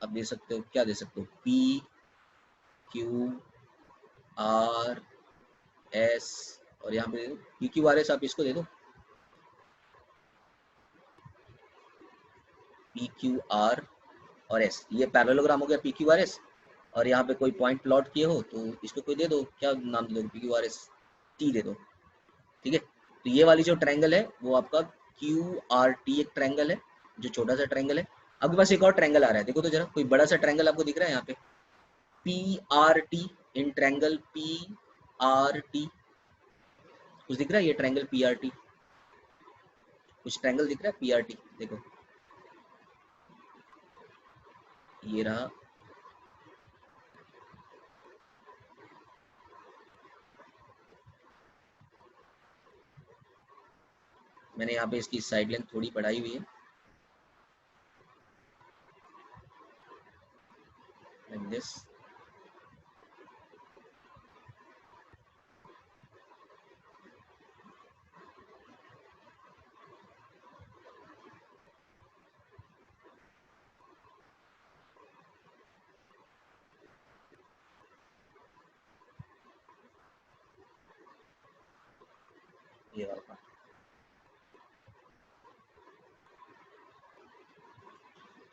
[SPEAKER 1] आप दे सकते हो, क्या दे सकते हो? पी क्यू आर एस, और यहाँ पे पी क्यू आर एस, आप इसको दे दो पी क्यू आर और एस। ये पैरेललोग्राम हो गया पी क्यू आर एस, और यहाँ पे कोई पॉइंट प्लॉट किए हो तो इसको कोई दे दो, क्या नाम दे दो? P Q R S T दे दो, ठीक है। तो ये वाली जो ट्रायंगल है वो आपका क्यू आर टी एक ट्रायंगल है, जो छोटा सा ट्रायंगल है। आपके पास एक और ट्रायंगल आ रहा है, देखो तो जरा, कोई बड़ा सा ट्रायंगल आपको दिख रहा है यहाँ पे, P R T, in triangle P R T, कुछ दिख रहा है? ये ट्रायंगल पी आर टी, कुछ ट्रायंगल दिख रहा है पी आर टी? देखो ये रहा, मैंने यहाँ पे इसकी साइड लेंथ थोड़ी बढ़ाई हुई है, लाइक दिस। ये वाला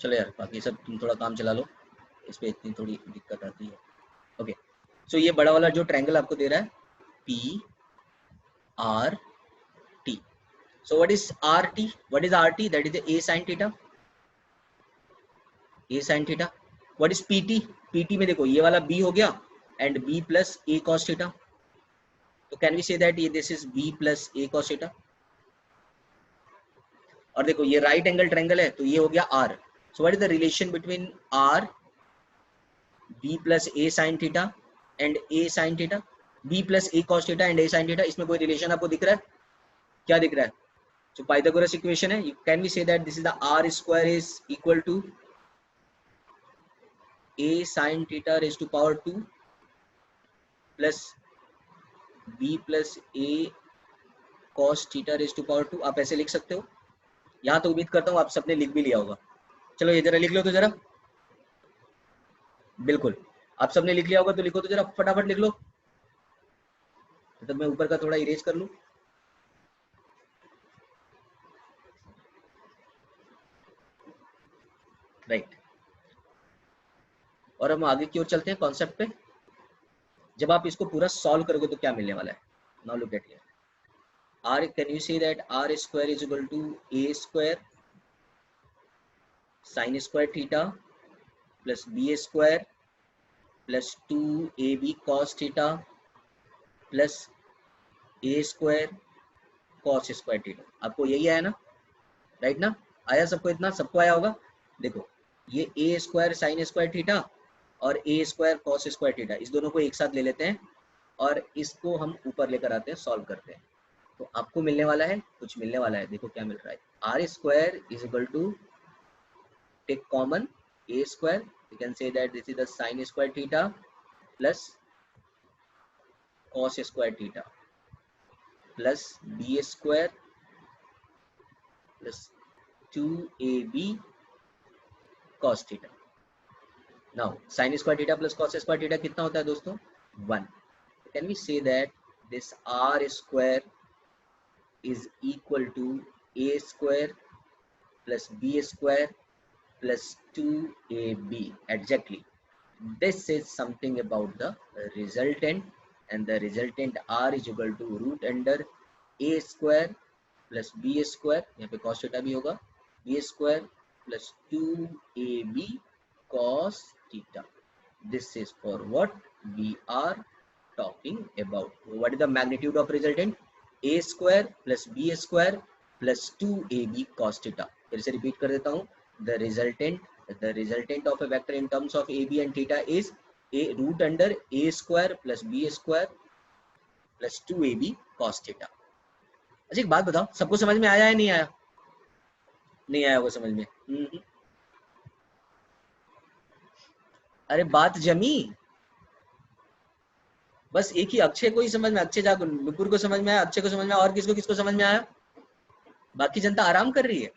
[SPEAKER 1] चलो यार, बाकी सब तुम थोड़ा काम चला लो, इस पे इतनी थोड़ी दिक्कत आती है। ओके, सो ये बड़ा वाला जो ट्रायंगल आपको दे रहा है P R T. So what is R T? What is R T? That is A sine theta, A sine theta. What is P T? P T में देखो ये वाला बी हो गया and B plus A cos theta. तो कैन वी से दैट ये this is B plus A cos theta. और देखो ये राइट एंगल ट्रायंगल है तो ये हो गया R. So what is the relation between R B plus A sine theta and A sine theta, B plus A cos theta and A sine theta. इसमें कोई रिलेशन आपको दिख रहा है? क्या दिख रहा है? So Pythagoras equation है, can we say that this is the r square is equal to a sin theta raised to power 2 plus b plus a cos theta raised to power 2। आप ऐसे लिख सकते हो। यहाँ तो उम्मीद करता हूँ आप सबने लिख भी लिया होगा। चलो ये जरा लिख लो तो जरा, बिल्कुल आप सबने लिख लिया होगा तो लिखो तो जरा, फटाफट लिख लो। तो मैं ऊपर का थोड़ा इरेज कर लूँ। राइट, और हम आगे की ओर चलते हैं कॉन्सेप्ट पे। जब आप इसको पूरा सॉल्व करोगे तो क्या मिलने वाला है? Now look at here, r, can you see that r square is equal to a square sin square theta plus b square plus 2ab cos theta plus a square cos square theta। आपको यही आया ना? राइट ना? आया सबको? इतना सबको आया होगा। देखो ये a square sine square theta और a square cos square theta, इस दोनों को एक साथ ले लेते हैं और इसको हम ऊपर लेकर आते हैं, सॉल्व करते हैं। तो आपको मिलने वाला है, कुछ मिलने वाला है। देखो क्या मिल रहा है, R square is equal to, take common A square, you can say that this is the sine square theta plus cos square theta plus B square plus 2ab cos theta. Now sine square theta plus cos square theta कितना होता है दोस्तों? 1। Can we say that this R square is equal to a square plus b square plus 2ab exactly. This is something about the resultant, and the resultant r is equal to root under a square plus b square, यहाँ पे cos theta भी होगा, b square plus 2ab cos theta। This is for what we are talking about. What is the magnitude of resultant? a square plus b square plus 2ab cos theta। फिर से रिपीट कर देता हूँ, the resultant of a vector in terms of ab and theta is a root under a square plus b square plus 2ab cos theta। अच्छा एक बात बताओ, सबको समझ में आया है नहीं आया? नहीं आया वो समझ में? अरे बात जमी, बस एक ही अक्षय को ही समझ में, अक्षय जाकर नुपुर को समझ में आया, अक्षय को समझ में आया, और किसको किसको समझ में आया? बाकी जनता आराम कर रही है।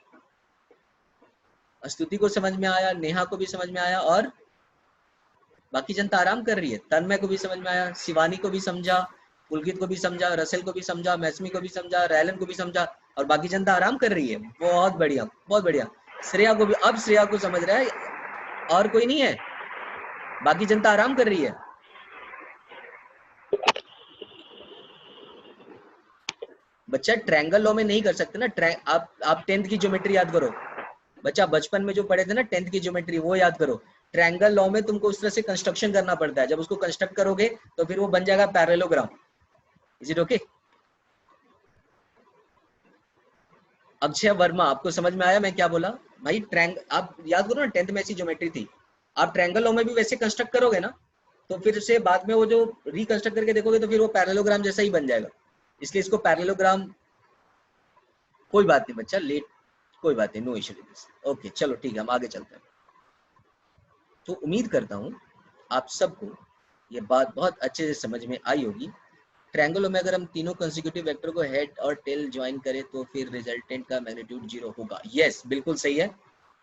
[SPEAKER 1] स्तुति को समझ में आया, नेहा को भी समझ में आया, और बाकी जनता आराम कर रही है। तन्मय को भी समझ में आया, शिवानी को भी समझा, पुलकित को भी समझा, रसेल को भी समझा, मैस्मी को भी समझा, रैलन को भी समझा, और बाकी जनता आराम कर रही है। बहुत बढ़िया, बहुत बढ़िया। श्रेया को भी, अब श्रेया को समझ रहा है, और कोई नहीं है, बाकी जनता आराम कर रही है। बच्चा ट्रायंगल लॉ में नहीं कर सकते ना, आप 10th की ज्योमेट्री याद करो बच्चा, बचपन में जो पढ़े थे ना 10th की ज्योमेट्री, वो याद करो। ट्रायंगल लॉ में तुमको उस तरह से कंस्ट्रक्शन करना पड़ता है, जब उसको कंस्ट्रक्ट करोगे तो फिर वो बन जाएगा parallelogram. Is it okay? Akshay Verma, आपको समझ में आया मैं क्या बोला भाई? आप याद करो ना, 10th में ऐसी ज्योमेट्री थी। आप ट्रायंगल लॉ में भी वैसे कंस्ट्रक्ट करोगे ना, तो फिर से बाद में वो जो रिकंस्ट्रक्ट करके देखोगे तो फिर वो पैरेललोग्राम जैसा ही बन जाएगा। इसलिए इसको पैरेललोग्राम कोई बात नहीं बच्चा, लेट, कोई बात नहीं, no issue with this. Okay चलो ठीक है, हम आगे चलते हैं। तो उम्मीद करता हूँ आप सबको ये बात बहुत अच्छे से समझ में आई होगी। ट्रायंगलों में अगर हम तीनों कंसेक्यूटिव वेक्टर को हेड और टेल ज्वाइन करें तो फिर रिजल्टेंट का मैग्नीट्यूड 0 होगा। यस बिल्कुल सही है,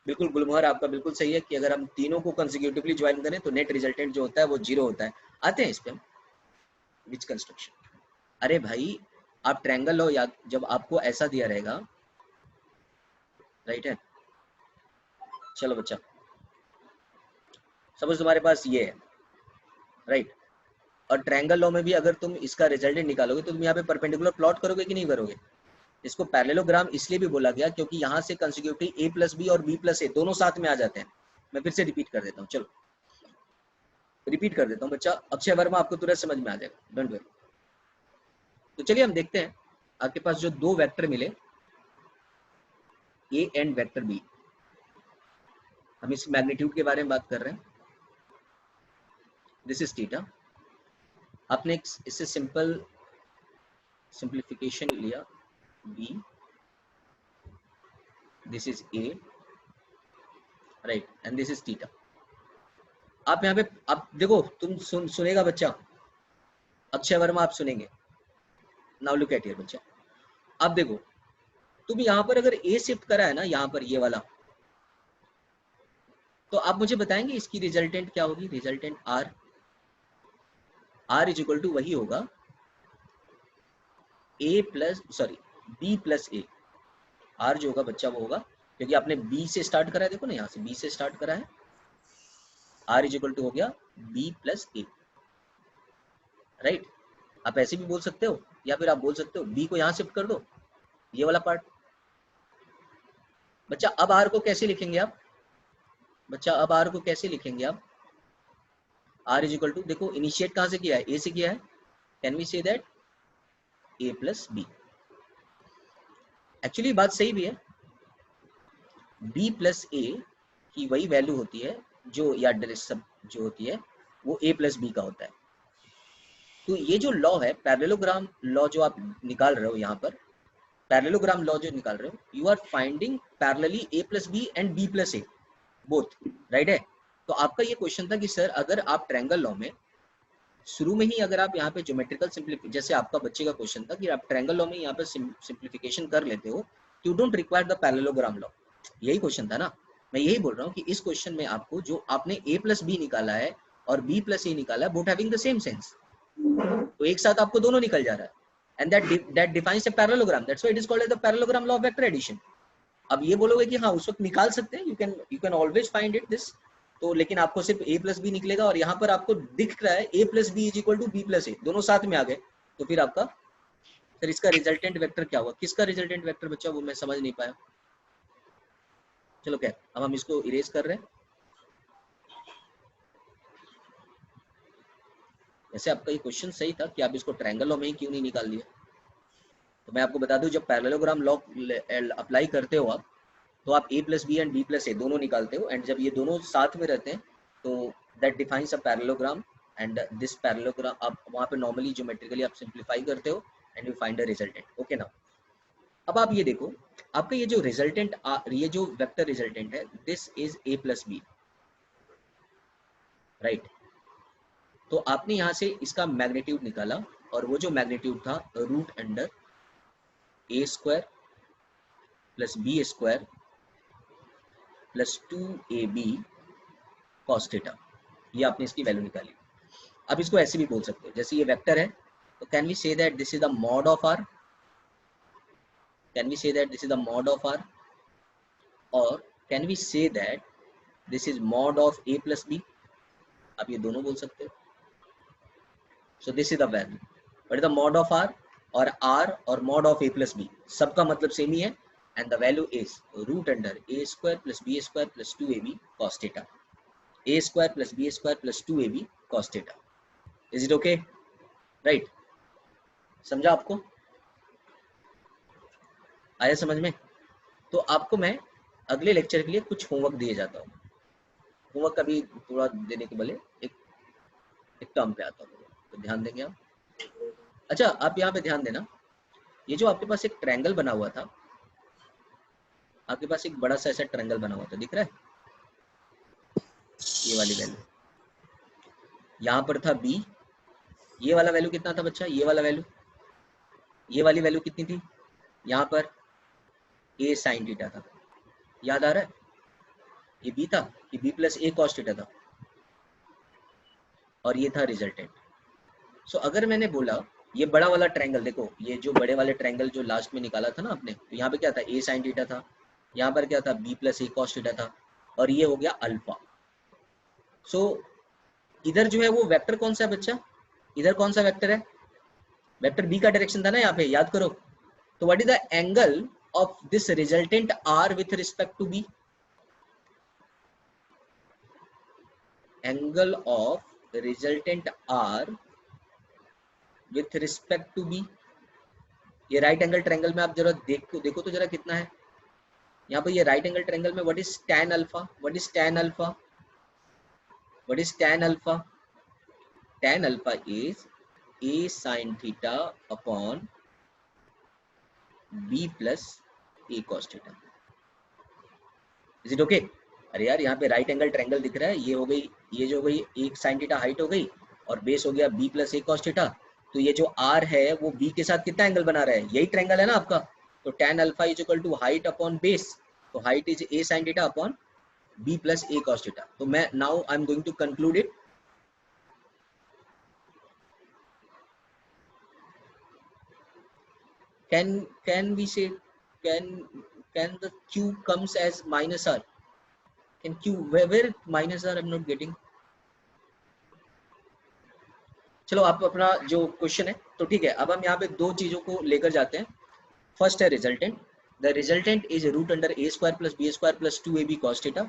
[SPEAKER 1] बिल्कुल गुलमोहर आपका बिल्कुल सही है कि अगर हम तीनों को कंसेक्यूटिवली ज्वाइन करें तो नेट रिजल्टेंट जो होता है वो 0 होता है। आते हैं इस पे हम, विच कंस्ट्रक्शन। अरे भाई आप ट्रायंगल लो या जब आपको ऐसा दिया रहेगा, राइट है, चलो बच्चा सपोज तुम्हारे पास ये है, राइट, और ट्रायंगल लॉ में भी अगर तुम इसका रिजल्टेंट निकालोगे तो तुम यहाँ पे परपेंडिकुलर प्लॉट करोगे कि नहीं करोगे। इसको पैरेललोग्राम इसलिए भी बोला गया क्योंकि यहाँ से कंसेक्यूटिव a प्लस बी और b प्लस ए दोनों साथ में आ जाते हैं। मैं फिर से रिपीट कर देता हूँ, चलो रिपीट कर देता हूँ बच्चा, अक्षय वर्मा आपको तुरंत समझ में आ जाएगा, डोंट वरी। तो चलिए हम देखते हैं आपके पास जो दो वेक्टर मिले a एंड वेक्टर b, हम इस मैग्नीट्यूड के बारे में बात कर रहे हैं। दिस इज थीटा, आपने इससे सिंप्लीफिकेशन लिया b, this is a, right, and this is theta. आप यहाँ पे आप देखो, तुम सुनेगा बच्चा, अक्षय वर्मा आप सुनेंगे। नाउ लुक एट हियर बच्चा, आप देखो, तुम यहाँ पर अगर a शिफ्ट करा है ना, यहाँ पर ये वाला, तो आप मुझे बताएंगे इसकी रिजल्टेंट क्या होगी। Resultant r is equal to वही होगा a plus sorry b plus A. r जो होगा बच्चा वो होगा, क्योंकि आपने b से स्टार्ट करा है, देखो ना यहाँ से b से स्टार्ट करा है, r इज इक्वल टू हो गया b प्लस ए, राइट। आप ऐसे भी बोल सकते हो या फिर आप बोल सकते हो b को यहाँ शिफ्ट कर दो, ये वाला पार्ट। बच्चा अब r को कैसे लिखेंगे आप, बच्चा अब r को कैसे लिखेंगे आप, r इज इक्वल टू, देखो इनिशिएट कहाँ से किया है, a से किया है, can we say that a plus B. Actually बात सही भी है, b प्लस ए की वही वैल्यू होती है जो, या सब जो होती है वो a प्लस बी का होता है। तो ये जो लॉ है, पैरेललोग्राम लॉ जो आप निकाल रहे हो यहाँ पर, पैरेललोग्राम लॉ जो निकाल रहे हो, you are finding parallelly a plus B and b plus A both, right है। तो आपका ये क्वेश्चन था कि सर अगर आप ट्रायंगल लॉ में शुरू में ही अगर आप यहाँ पे ज्योमेट्रिकल सिंप्लीफिकेशन, जैसे आपका बच्चे का क्वेश्चन था कि आप ट्रायंगल लॉ में यहाँ पे सिंप्लीफिकेशन कर लेते हो, you don't require the parallelogram law, यही क्वेश्चन था ना। मैं यही बोल रहा हूँ कि इस क्वेश्चन में आपको जो आपने a प्लस बी निकाला है और b प्लस ए निकाला है, both having the same sense, तो एक साथ आपको दोनों निकल जा रहा है, and that defines a parallelogram, that's why it is called as the parallelogram law of vector addition. अब ये बोलोगे कि हाँ उस वक्त निकाल सकते हैं, you can always find it this, तो लेकिन आपको सिर्फ a प्लस बी निकलेगा, और यहाँ पर आपको दिख रहा है a plus B is equal to B plus A, दोनों साथ में आ गए, तो फिर आपका सर इसका रिजल्टेंट वेक्टर क्या हुआ, किसका रिजल्टेंट वेक्टर बच्चा, वो मैं समझ नहीं पाया। चलो क्या, अब हम इसको इरेज कर रहे हैं। वैसे आपका ये क्वेश्चन सही था कि आप इसको ट्रायंगल लॉ में ही क्यों नहीं निकाल लिया। तो मैं आपको बता दूं, जब पैरेललोग्राम लॉ अप्लाई करते हो आप, तो आप a plus B and b plus A दोनों निकालते हो, एंड जब ये दोनों साथ में रहते हैं तो that defines a parallelogram, and this parallelogram आप वहाँ पे नॉर्मली ज्योमेट्रिकली आप सिंप्लीफाई करते हो and you find the resultant. Okay ना, अब आप ये देखो, आपका ये जो रिजल्टेंट, ये जो वेक्टर रिजल्टेंट है, this is a plus B, right. तो आपने यहाँ से इसका मैग्नीट्यूड निकाला, और वो जो मैग्नीट्यूड था root under a square plus B square plus 2ab cos theta, ये आपने इसकी वैल्यू निकाली। अब इसको ऐसे भी बोल सकते हो, जैसे ये वेक्टर है, तो can we say that this is the mod of R, can we say that this is the mod of R, और can we say that this is mod of a plus B, आप ये दोनों बोल सकते हो। So this is the value, but the mod of R और mod of a plus B सबका मतलब सेम ही है, and the value is root under a square plus B square plus 2ab cos theta, a square plus B square plus 2ab cos theta. Is it okay, right, समझा आपको, आया समझ में। तो आपको मैं अगले लेक्चर के लिए कुछ होमवर्क दिए जाता हूँ, होमवर्क कभी थोड़ा देने के बले एक टर्म पे आता हूँ, तो ध्यान देंगे आप। अच्छा आप यहाँ पे ध्यान देना, ये जो आपके पास एक ट्रायंगल बना हुआ था, आपके पास एक बड़ा सा ऐसा ट्रायंगल बना हुआ था, दिख रहा है? ये वाली वैल्यू, यहाँ पर था b, ये वाला वैल्यू कितना था बच्चा? ये वाला वैल्यू, ये वाली वैल्यू कितनी थी? यहाँ पर a sin थीटा था, याद आ रहा है? ये b था कि b plus a cos theta था, और ये था रिजल्टेंट। सो अगर मैंने बोला ये बड़ा वाला ट्रायंगल, देखो ये जो बड़े वाले ट्रायंगल जो लास्ट में निकाला था ना आपने, तो यहाँ पे क्या था? a sin थीटा था, यहाँ पर क्या था? b plus a cos theta था, और ये हो गया अल्फा। सो इधर जो है वो वेक्टर कौन सा है बच्चा? इधर कौन सा वेक्टर है? वेक्टर b का डायरेक्शन था ना यहाँ पे, याद करो। तो what is the angle of this resultant r with respect to b? Angle of resultant r with respect to b, ये राइट एंगल ट्रायंगल में आप जरा देखो तो जरा कितना है यहाँ पर। ये राइट एंगल ट्रायंगल में what is tan alpha? What is tan alpha? What is tan alpha? tan alpha is a sin theta upon b plus a cos theta. Is it okay? अरे यार यहाँ पे राइट एंगल ट्रायंगल दिख रहा है, ये हो गई, ये जो हो गई एक sin थीटा हाइट हो गई, और बेस हो गया b plus a cos theta. तो ये जो r है वो b के साथ कितना एंगल बना रहा है? यही ट्रायंगल है ना आपका। तो tan alpha is equal to height upon base, तो height is a sin theta upon b plus a cos theta. तो मैं now I am going to conclude it. can we say can the q comes as minus r? Can q, where minus r I'm not getting? चलो आप अपना जो क्वेश्चन है, तो ठीक है, अब हम यहाँ पे दो चीजों को लेकर जाते हैं। फर्स्ट है resultant. The resultant is root under a square plus B square plus 2ab cos theta,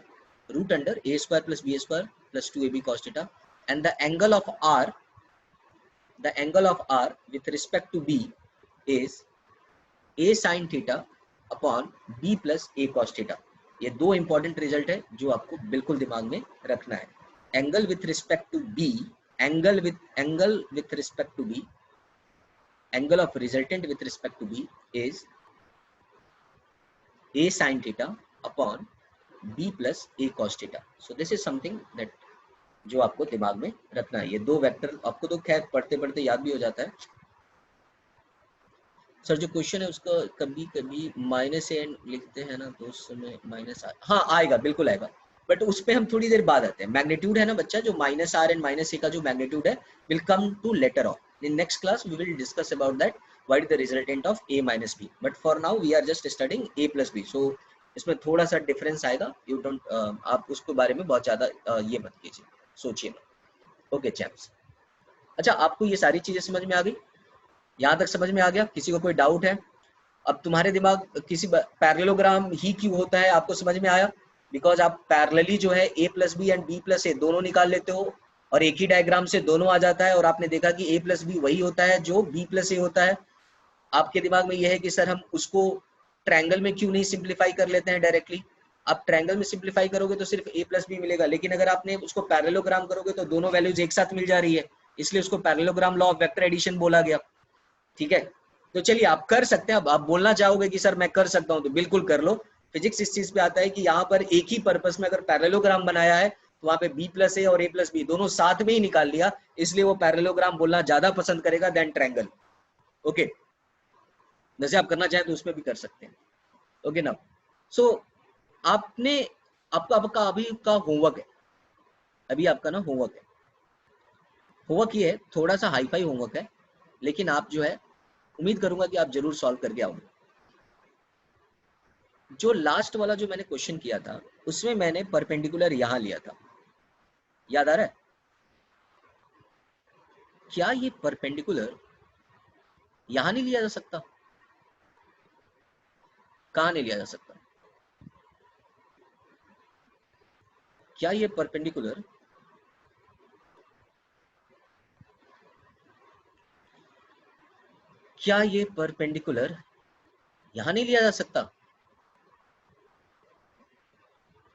[SPEAKER 1] root under a square plus B square plus 2ab cos theta, and the angle of r with respect to b is a sin theta upon b plus a cos theta. ये दो इंपॉर्टेंट रिजल्ट है जो आपको बिल्कुल दिमाग में रखना है। Angle with respect to b, angle with respect to b, angle of resultant with respect to b is a sin theta upon b plus a cos theta. So this is something that जो आपको दिमाग में रखना है। ये दो वेक्टर आपको तो खैर पढ़ते पढ़ते याद भी हो जाता है। सर जो क्वेश्चन है उसका कभी कभी माइनस एन लिखते हैं ना, तो उस समय माइनस आर, हाँ आएगा, बिल्कुल आएगा, बट उस पर हम थोड़ी देर बाद आते हैं। मैग्नीट्यूड है ना बच्चा, जो minus R and minus A का जो मैग्नीट्यूड है will come to later on in next class. We will discuss about that what is the resultant of A minus B, but for now we are just studying A plus B. So इसमें थोड़ा सा डिफरेंस आएगा, यू डोंट आप उसके बारे में बहुत ज्यादा ये मत कीजिए, सोचिए मत। ओके चैप्स, अच्छा आपको ये सारी चीजें समझ में आ गई? यहाँ तक समझ में आ गया? किसी को कोई डाउट है? अब तुम्हारे दिमाग किसी पैरेललोग्राम ही क्यों होता है आपको समझ में आया? बिकॉज आप पैरेलली जो है a plus B and b plus A दोनों निकाल लेते हो, और एक ही डायग्राम से दोनों आ जाता है, और आपने देखा कि a प्लस बी वही होता है जो b प्लस ए होता है। आपके दिमाग में यह है कि सर हम उसको ट्रायंगल में क्यों नहीं सिंप्लीफाई कर लेते हैं डायरेक्टली? आप ट्रायंगल में सिंप्लीफाई करोगे तो सिर्फ a प्लस बी मिलेगा, लेकिन अगर आपने उसको पैरेललोग्राम करोगे तो दोनों वैल्यूज एक साथ मिल जा रही है, इसलिए उसको parallelogram law of vector addition बोला गया। ठीक है, तो चलिए आप कर सकते हैं। अब आप बोलना चाहोगे कि सर मैं कर सकता हूं, तो बिल्कुल कर लो। फिजिक्स इस चीज पे आता है कि यहाँ पर एक ही पर्पस में अगर पैरेललोग्राम बनाया है तो वहां पे b प्लस ए और a प्लस बी दोनों साथ में ही निकाल लिया, इसलिए वो पैरेललोग्राम बोलना ज्यादा पसंद करेगा देन ट्रायंगल। ओके, जैसे आप करना चाहें तो उसमें भी कर सकते हैं। ओके ना, सो आपने आपका अभी का होमवर्क है, अभी आपका ना होमवर्क है। होमवर्क ये है, थोड़ा सा हाईफाई होमवर्क है, लेकिन आप जो है उम्मीद करूंगा कि आप जरूर सॉल्व करके आओगे। जो लास्ट वाला जो मैंने क्वेश्चन किया था उसमें मैंने परपेंडिकुलर यहां लिया था, याद आ रहा है? क्या ये परपेंडिकुलर यहां नहीं लिया जा सकता? कहां नहीं लिया जा सकता? क्या ये परपेंडिकुलर यहां नहीं लिया जा सकता?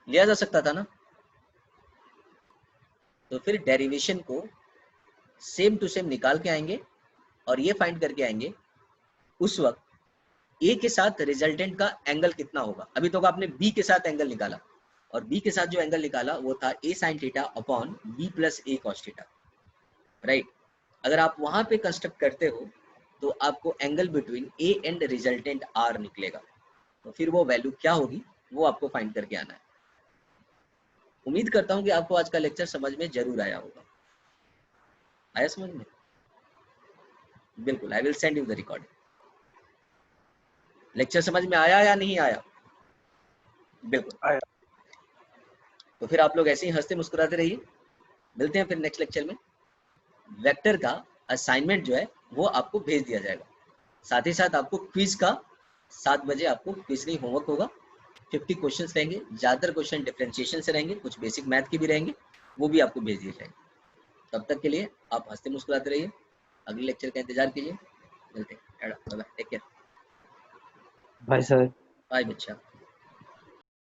[SPEAKER 1] लिया जा सकता था ना? तो फिर डेरिवेशन को सेम टू सेम निकाल के आएंगे और ये फाइंड करके आएंगे। उस वक्त ए के साथ रिजल्टेंट का एंगल कितना होगा। अभी तो आपने बी के साथ एंगल निकाला, और बी के साथ जो एंगल निकाला वो था A sine theta upon B plus A cos theta, right. अगर आप वहां पे कंस्ट्रक्ट करते हो तो आपको angle between A and resultant R निकलेगा। तो फिर वो वैल्यू क्या होगी वो आपको फाइंड करके आना है। उम्मीद करता हूँ कि आपको आज का लेक्चर समझ में जरूर आया होगा। आया समझ में? बिल्कुल, I will send you the recording. Lecture समझ में आया या नहीं आया? बिल्कुल
[SPEAKER 3] आया।
[SPEAKER 1] तो फिर आप लोग ऐसे ही हंसते मुस्कुराते रहिए। मिलते हैं फिर नेक्स्ट लेक्चर में। वेक्टर का असाइनमेंट जो है वो आपको भेज दिया जाएगा, साथ ही साथ आपको क्विज का 7 बजे आपको क्विज नहीं होमवर्क होगा। 50 क्वेश्चंस रहेंगे, ज़्यादातर क्वेश्चन डिफरेंशिएशन से रहेंगे, कुछ बेसिक मैथ के भी रहेंगे, वो भी आपको भेज दिए जाएंगे। तब तक के लिए आप हंसते मुस्कुराते रहिए, अगले लेक्चर का इंतजार कीजिए। मिलते हैं, take care,
[SPEAKER 2] bye sir.
[SPEAKER 1] Bye बच्चा।